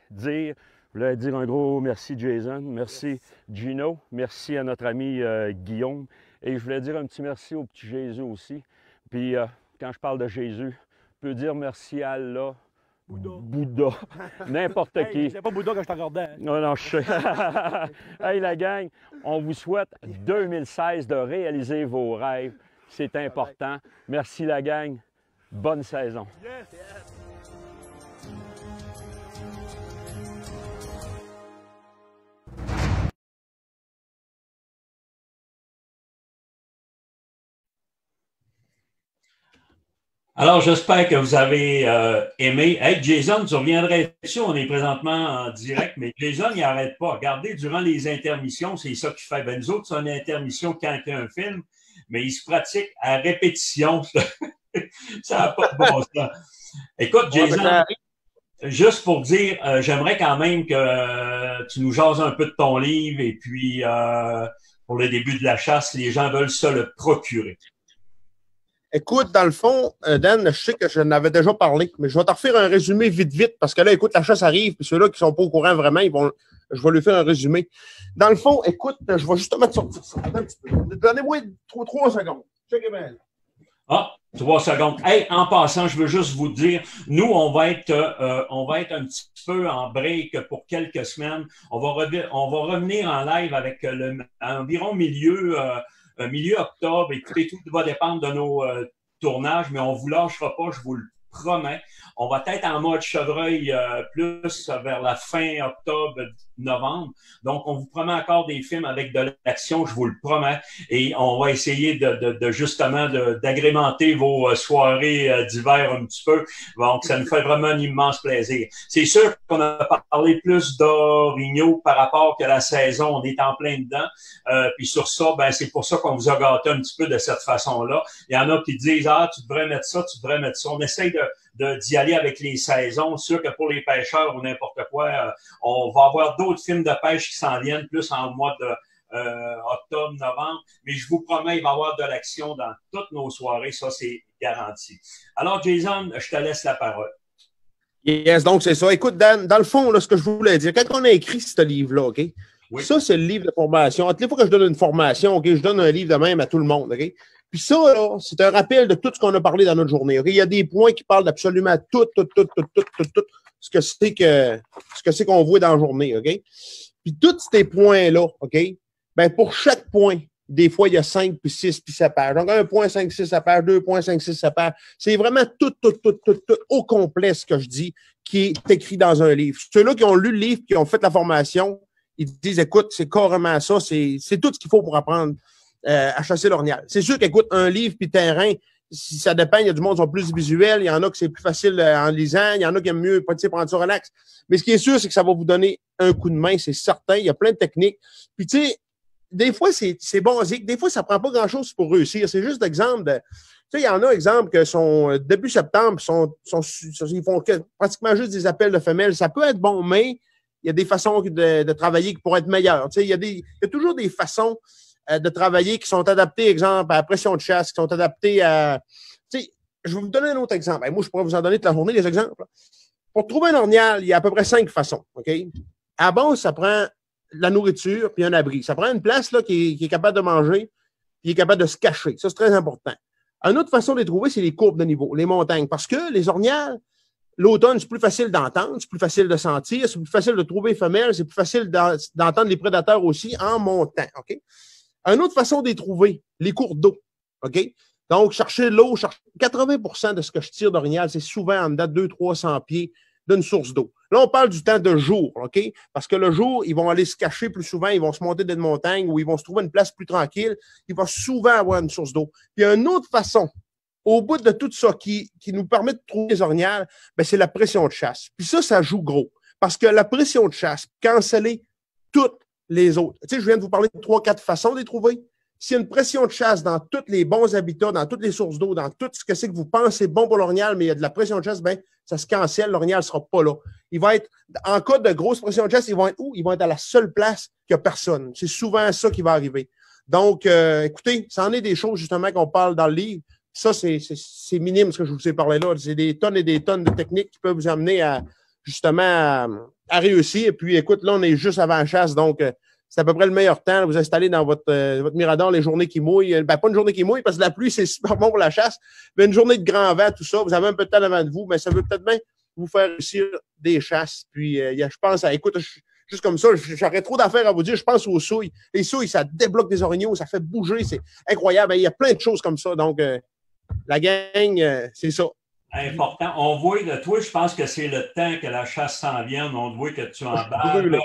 dire un gros merci Jason, merci Gino, merci à notre ami Guillaume. Et je voulais dire un petit merci au petit Jésus aussi. Puis quand je parle de Jésus, je peux dire merci à Allah, Bouddha, n'importe qui. C'est pas Bouddha que je t'accordais. Hein? Non, je sais. Hey la gang, on vous souhaite 2016 de réaliser vos rêves. C'est important. Merci la gang. Bonne saison. Yes. Alors, j'espère que vous avez aimé. Hey, Jason, tu reviendrais dessus. On est présentement en direct, mais Jason, il n'arrête pas. Regardez, durant les intermissions, c'est ça qu'il fait. Ben, nous autres, c'est une intermission quand il y a un film, mais il se pratique à répétition. Ça n'a pas de bon sens. Écoute, Jason, Juste pour dire, j'aimerais quand même que tu nous jases un peu de ton livre et puis pour le début de la chasse, les gens veulent se le procurer. Écoute, dans le fond, Dan, je sais que je n'avais déjà parlé, mais je vais te refaire un résumé vite, parce que là, écoute, la chasse arrive, puis ceux-là qui sont pas au courant vraiment, je vais lui faire un résumé. Dans le fond, écoute, je vais justement te sortir ça. Attends un petit peu. Donnez-moi 3 secondes. Check bien. Ah, 3 secondes. Hey, en passant, je veux juste vous dire, nous, on va être un petit peu en break pour quelques semaines. On va revenir en live avec environ milieu octobre. Écoutez, tout va dépendre de nos tournages, mais on vous lâchera pas, je vous le promets. On va être en mode chevreuil plus vers la fin octobre, novembre. Donc, on vous promet encore des films avec de l'action, je vous le promets. Et on va essayer justement d'agrémenter vos soirées d'hiver un petit peu. Donc, ça nous fait vraiment un immense plaisir. C'est sûr qu'on a parlé plus d'orignaux par rapport que la saison. On est en plein dedans. Puis sur ça, ben c'est pour ça qu'on vous a gâté un petit peu de cette façon-là. Il y en a qui disent, ah, tu devrais mettre ça, tu devrais mettre ça. On essaye d'y aller avec les saisons. C'est sûr que pour les pêcheurs ou n'importe quoi, on va avoir d'autres films de pêche qui s'en viennent plus en mois de octobre, novembre. Mais je vous promets, il va y avoir de l'action dans toutes nos soirées. Ça, c'est garanti. Alors, Jason, je te laisse la parole. Yes, donc c'est ça. Écoute, Dan, dans le fond, là, ce que je voulais dire, quand on a écrit ce livre-là, OK? Oui. Ça, c'est le livre de formation. Toutes les fois que je donne une formation, OK, je donne un livre de même à tout le monde, OK? Puis ça, là, c'est un rappel de tout ce qu'on a parlé dans notre journée. OK? Il y a des points qui parlent d'absolument tout ce que c'est qu'on voit dans la journée, OK? Puis tous ces points-là, OK? Ben pour chaque point, des fois, il y a 5 puis 6 puis ça page. Donc, 1.56 ça page, 2.56 ça page. C'est vraiment tout au complet ce que je dis qui est écrit dans un livre. Ceux-là qui ont lu le livre, qui ont fait la formation, ils disent, écoute, c'est carrément ça, c'est tout ce qu'il faut pour apprendre à chasser l'orignal. C'est sûr qu'écoute, un livre puis terrain, si ça dépend, il y a du monde qui sont plus visuels, il y en a que c'est plus facile en lisant, il y en a qui aiment mieux prendre ça relax. Mais ce qui est sûr, c'est que ça va vous donner un coup de main, c'est certain. Il y a plein de techniques. Puis tu sais, des fois, c'est basique. Des fois, ça prend pas grand-chose pour réussir. C'est juste l'exemple de... Tu sais, il y en a, exemple, que sont début septembre, ils font pratiquement juste des appels de femelles. Ça peut être bon, mais il y a des façons de travailler qui pourraient être meilleures. Tu sais, il y a toujours des façons de travailler qui sont adaptées, exemple, à la pression de chasse, qui sont adaptées à... Tu sais, je vais vous donner un autre exemple. Moi, je pourrais vous en donner toute la journée des exemples. Pour trouver un orignal, il y a à peu près 5 façons. OK? À la base, ça prend la nourriture puis un abri. Ça prend une place là, qui est capable de manger puis qui est capable de se cacher. Ça, c'est très important. Une autre façon de les trouver, c'est les courbes de niveau, les montagnes. Parce que les orignales, l'automne, c'est plus facile d'entendre, c'est plus facile de sentir, c'est plus facile de trouver les femelles, c'est plus facile d'entendre les prédateurs aussi en montant. OK? Une autre façon de les trouver, les cours d'eau. OK? Donc, chercher l'eau, 80% de ce que je tire d'orignal, c'est souvent en dedans de 200-300 pieds d'une source d'eau. Là, on parle du temps de jour, OK? Parce que le jour, ils vont aller se cacher plus souvent, ils vont se monter dans une montagne ou ils vont se trouver une place plus tranquille. Il va souvent avoir une source d'eau. Puis, il y a une autre façon, au bout de tout ça, qui nous permet de trouver les orignales, ben, c'est la pression de chasse. Puis ça joue gros. Parce que la pression de chasse, canceller toutes les autres. Tu sais, je viens de vous parler de 3-4 façons de les trouver. S'il y a une pression de chasse dans tous les bons habitats, dans toutes les sources d'eau, dans tout ce que c'est que vous pensez bon pour l'orignal, mais il y a de la pression de chasse, ben ça se cancelle, l'orignal ne sera pas là. Il va être, en cas de grosse pression de chasse, ils vont être où? Ils vont être à la seule place qu'il n'y a personne. C'est souvent ça qui va arriver. Donc, écoutez, ça en est des choses justement qu'on parle dans le livre. Ça, c'est minime ce que je vous ai parlé là. C'est des tonnes et des tonnes de techniques qui peuvent vous amener à justement à réussir. Et puis, écoute, là, on est juste avant la chasse, donc c'est à peu près le meilleur temps de vous installer dans votre mirador les journées qui mouillent. Ben, pas une journée qui mouille parce que la pluie, c'est super bon pour la chasse, mais une journée de grand vent, tout ça, vous avez un peu de temps devant de vous, mais ça veut peut-être bien vous faire réussir des chasses. Puis, je pense écoute, juste comme ça, j'aurais trop d'affaires à vous dire. Je pense aux souilles. Les souilles, ça débloque des orignaux, ça fait bouger, c'est incroyable. Il y a plein de choses comme ça. Donc, la gang, c'est ça. Important. On voit de toi, je pense que c'est le temps que la chasse s'en vienne. On voit que tu emballes.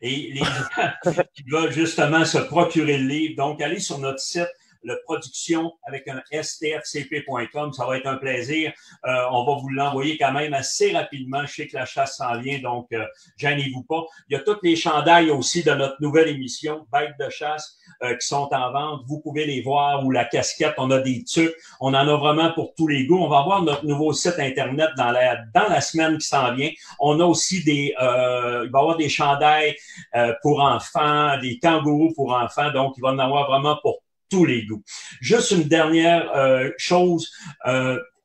Et les gens qui veulent justement se procurer le livre, donc allez sur notre site, le production avec un stfcp.com. Ça va être un plaisir. On va vous l'envoyer quand même assez rapidement. Je sais que la chasse s'en vient, donc gênez-vous pas. Il y a toutes les chandails aussi de notre nouvelle émission, Bête de chasse. qui sont en vente. Vous pouvez les voir, ou la casquette, on a des tucs, on en a vraiment pour tous les goûts. On va avoir notre nouveau site Internet dans la semaine qui s'en vient. On a aussi il va y avoir des chandails pour enfants, des kangourous pour enfants, donc il va en avoir vraiment pour tous les goûts. Juste une dernière chose,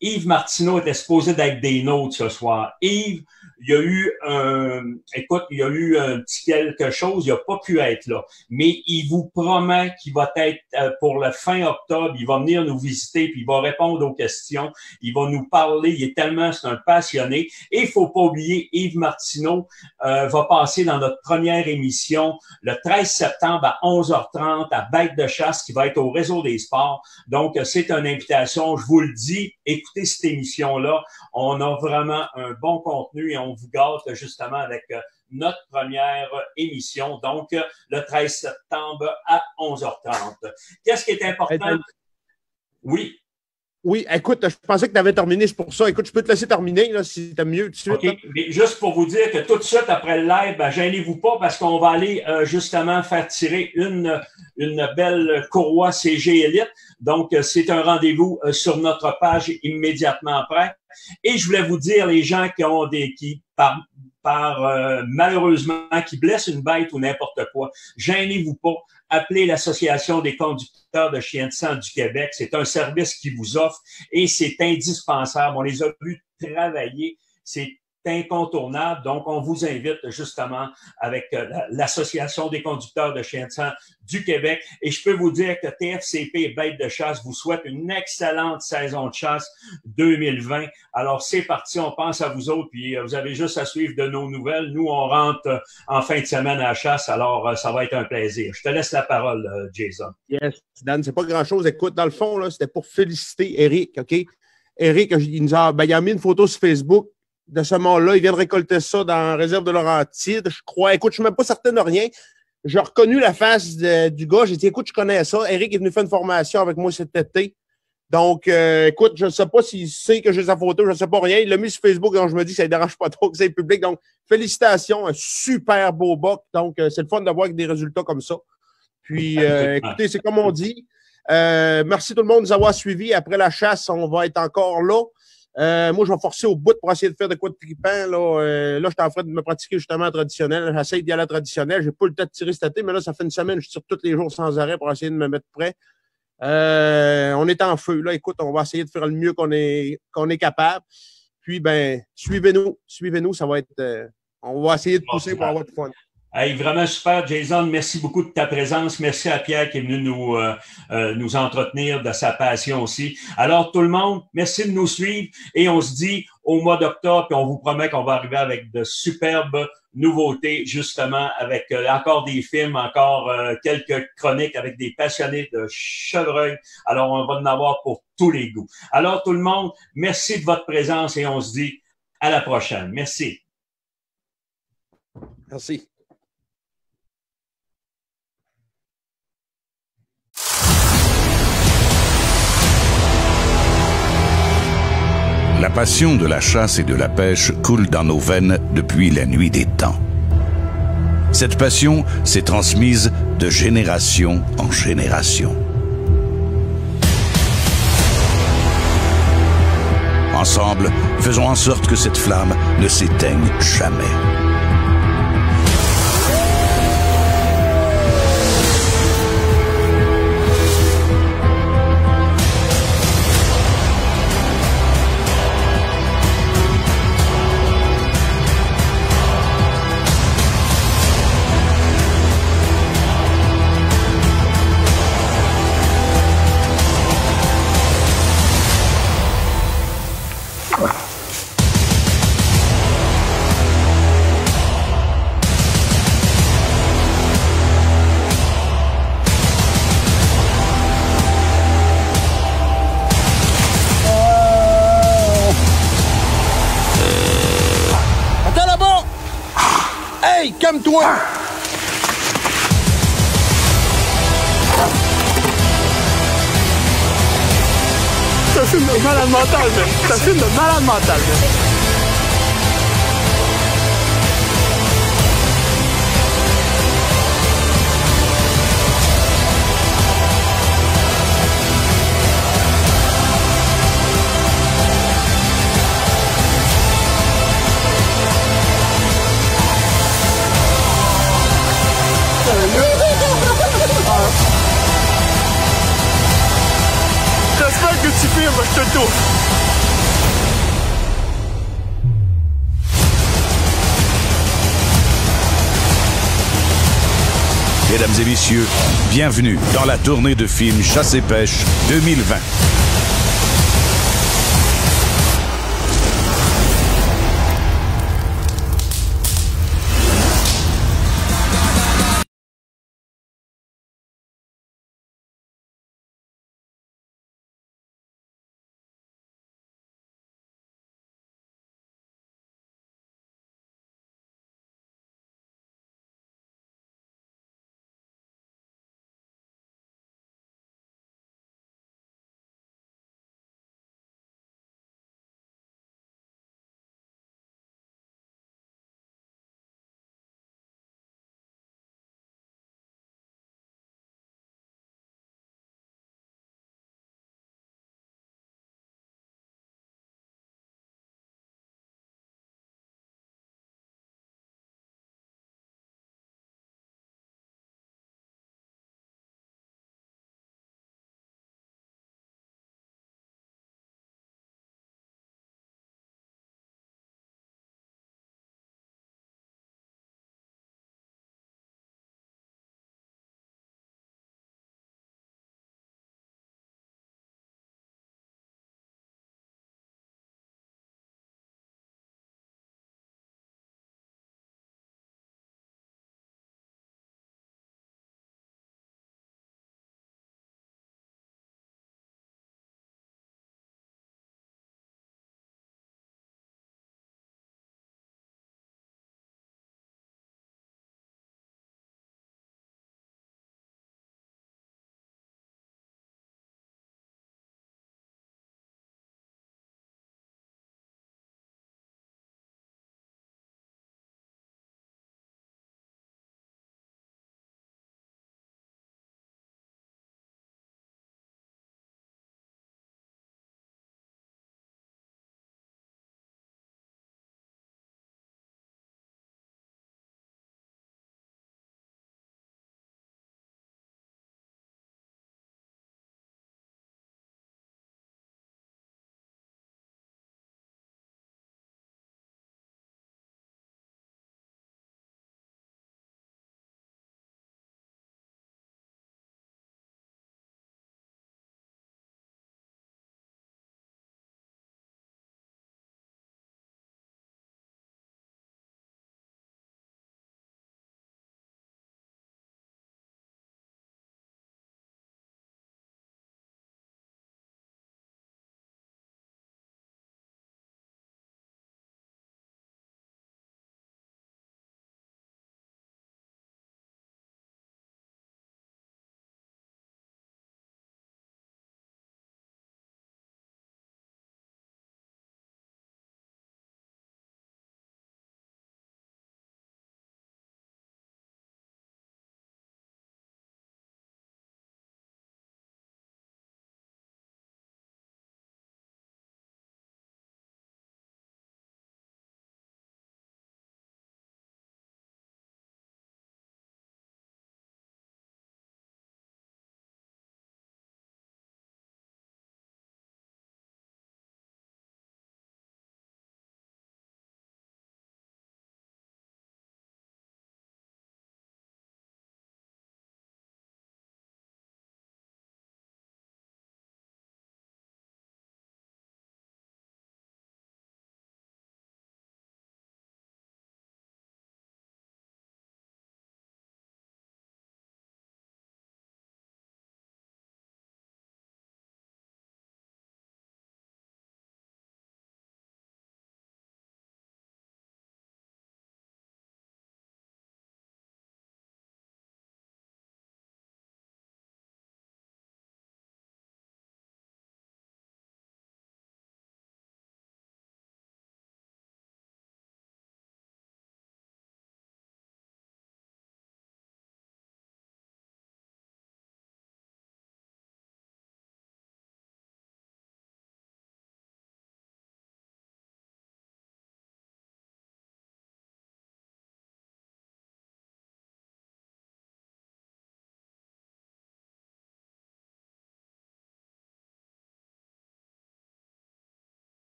Yves Martineau était supposé d'être des nôtres ce soir. Yves, il y a eu un petit quelque chose, il n'a pas pu être là. Mais il vous promet qu'il va être pour le fin octobre, il va venir nous visiter, puis il va répondre aux questions, il va nous parler, c'est un passionné. Et il faut pas oublier, Yves Martineau va passer dans notre première émission le 13 septembre à 11h30 à Bête de chasse, qui va être au Réseau des sports. Donc, c'est une invitation, je vous le dis, écoutez cette émission-là. On a vraiment un bon contenu et on vous gâte justement avec notre première émission, donc le 13 septembre à 11h30. Qu'est-ce qui est important? Oui. Oui, écoute, je pensais que tu avais terminé, c'est pour ça. Écoute, je peux te laisser terminer là, si tu as mieux tout de suite. OK, mais juste pour vous dire que tout de suite après le live, gênez-vous pas parce qu'on va aller justement faire tirer une belle courroie CG Elite. Donc, c'est un rendez-vous sur notre page immédiatement après. Et je voulais vous dire, les gens qui ont malheureusement, qui blessent une bête ou n'importe quoi, gênez-vous pas. Appelez l'Association des conducteurs de chiens de sang du Québec. C'est un service qui vous offre et c'est indispensable. On les a vus travailler. C'est incontournable. Donc, on vous invite justement avec l'Association des conducteurs de chiens de sang du Québec. Et je peux vous dire que TFCP et Bête de chasse vous souhaitent une excellente saison de chasse 2020. Alors, c'est parti. On pense à vous autres. Puis, vous avez juste à suivre de nos nouvelles. Nous, on rentre en fin de semaine à la chasse. Alors, ça va être un plaisir. Je te laisse la parole, Jason. Yes, Dan, c'est pas grand-chose. Écoute, dans le fond, là, c'était pour féliciter Eric, OK? Eric, il a mis une photo sur Facebook de ce mort-là. Il vient de récolter ça dans la réserve de Laurentide, je crois. Écoute, je suis même pas certain de rien. J'ai reconnu la face du gars. J'ai dit, écoute, je connais ça. Eric est venu faire une formation avec moi cet été. Donc, écoute, je ne sais pas s'il sait que j'ai sa photo, je ne sais pas rien. Il l'a mis sur Facebook, donc je me dis que ça ne dérange pas trop que c'est public. Donc, félicitations, un super beau buck. Donc, c'est le fun d'avoir des résultats comme ça. Puis, écoutez, c'est comme on dit. Merci tout le monde de nous avoir suivis. Après la chasse, on va être encore là. Moi, je vais forcer au bout pour essayer de faire de quoi de trippant. Là, je suis en train de me pratiquer justement en traditionnel. J'essaie d'y aller à traditionnel. J'ai pas le temps de tirer cet été, mais là, ça fait une semaine. Je tire tous les jours sans arrêt pour essayer de me mettre prêt. On est en feu. Là, écoute, on va essayer de faire le mieux qu'on est capable. Puis, ben, suivez-nous. Ça va être. On va essayer de pousser pour avoir du fun. Hey, vraiment super, Jason. Merci beaucoup de ta présence. Merci à Pierre qui est venu nous entretenir de sa passion aussi. Alors, tout le monde, merci de nous suivre et on se dit au mois d'octobre, puis on vous promet qu'on va arriver avec de superbes nouveautés, justement, avec encore des films, encore quelques chroniques avec des passionnés de chevreuil. Alors, on va en avoir pour tous les goûts. Alors, tout le monde, merci de votre présence et on se dit à la prochaine. Merci. Merci. La passion de la chasse et de la pêche coule dans nos veines depuis la nuit des temps. Cette passion s'est transmise de génération en génération. Ensemble, faisons en sorte que cette flamme ne s'éteigne jamais. Calme-toi! C'est un film de malade mental, man. C'est un film de malade mental, man. Moi, je te touche. Mesdames et messieurs, bienvenue dans la tournée de films Chasse et Pêche 2020.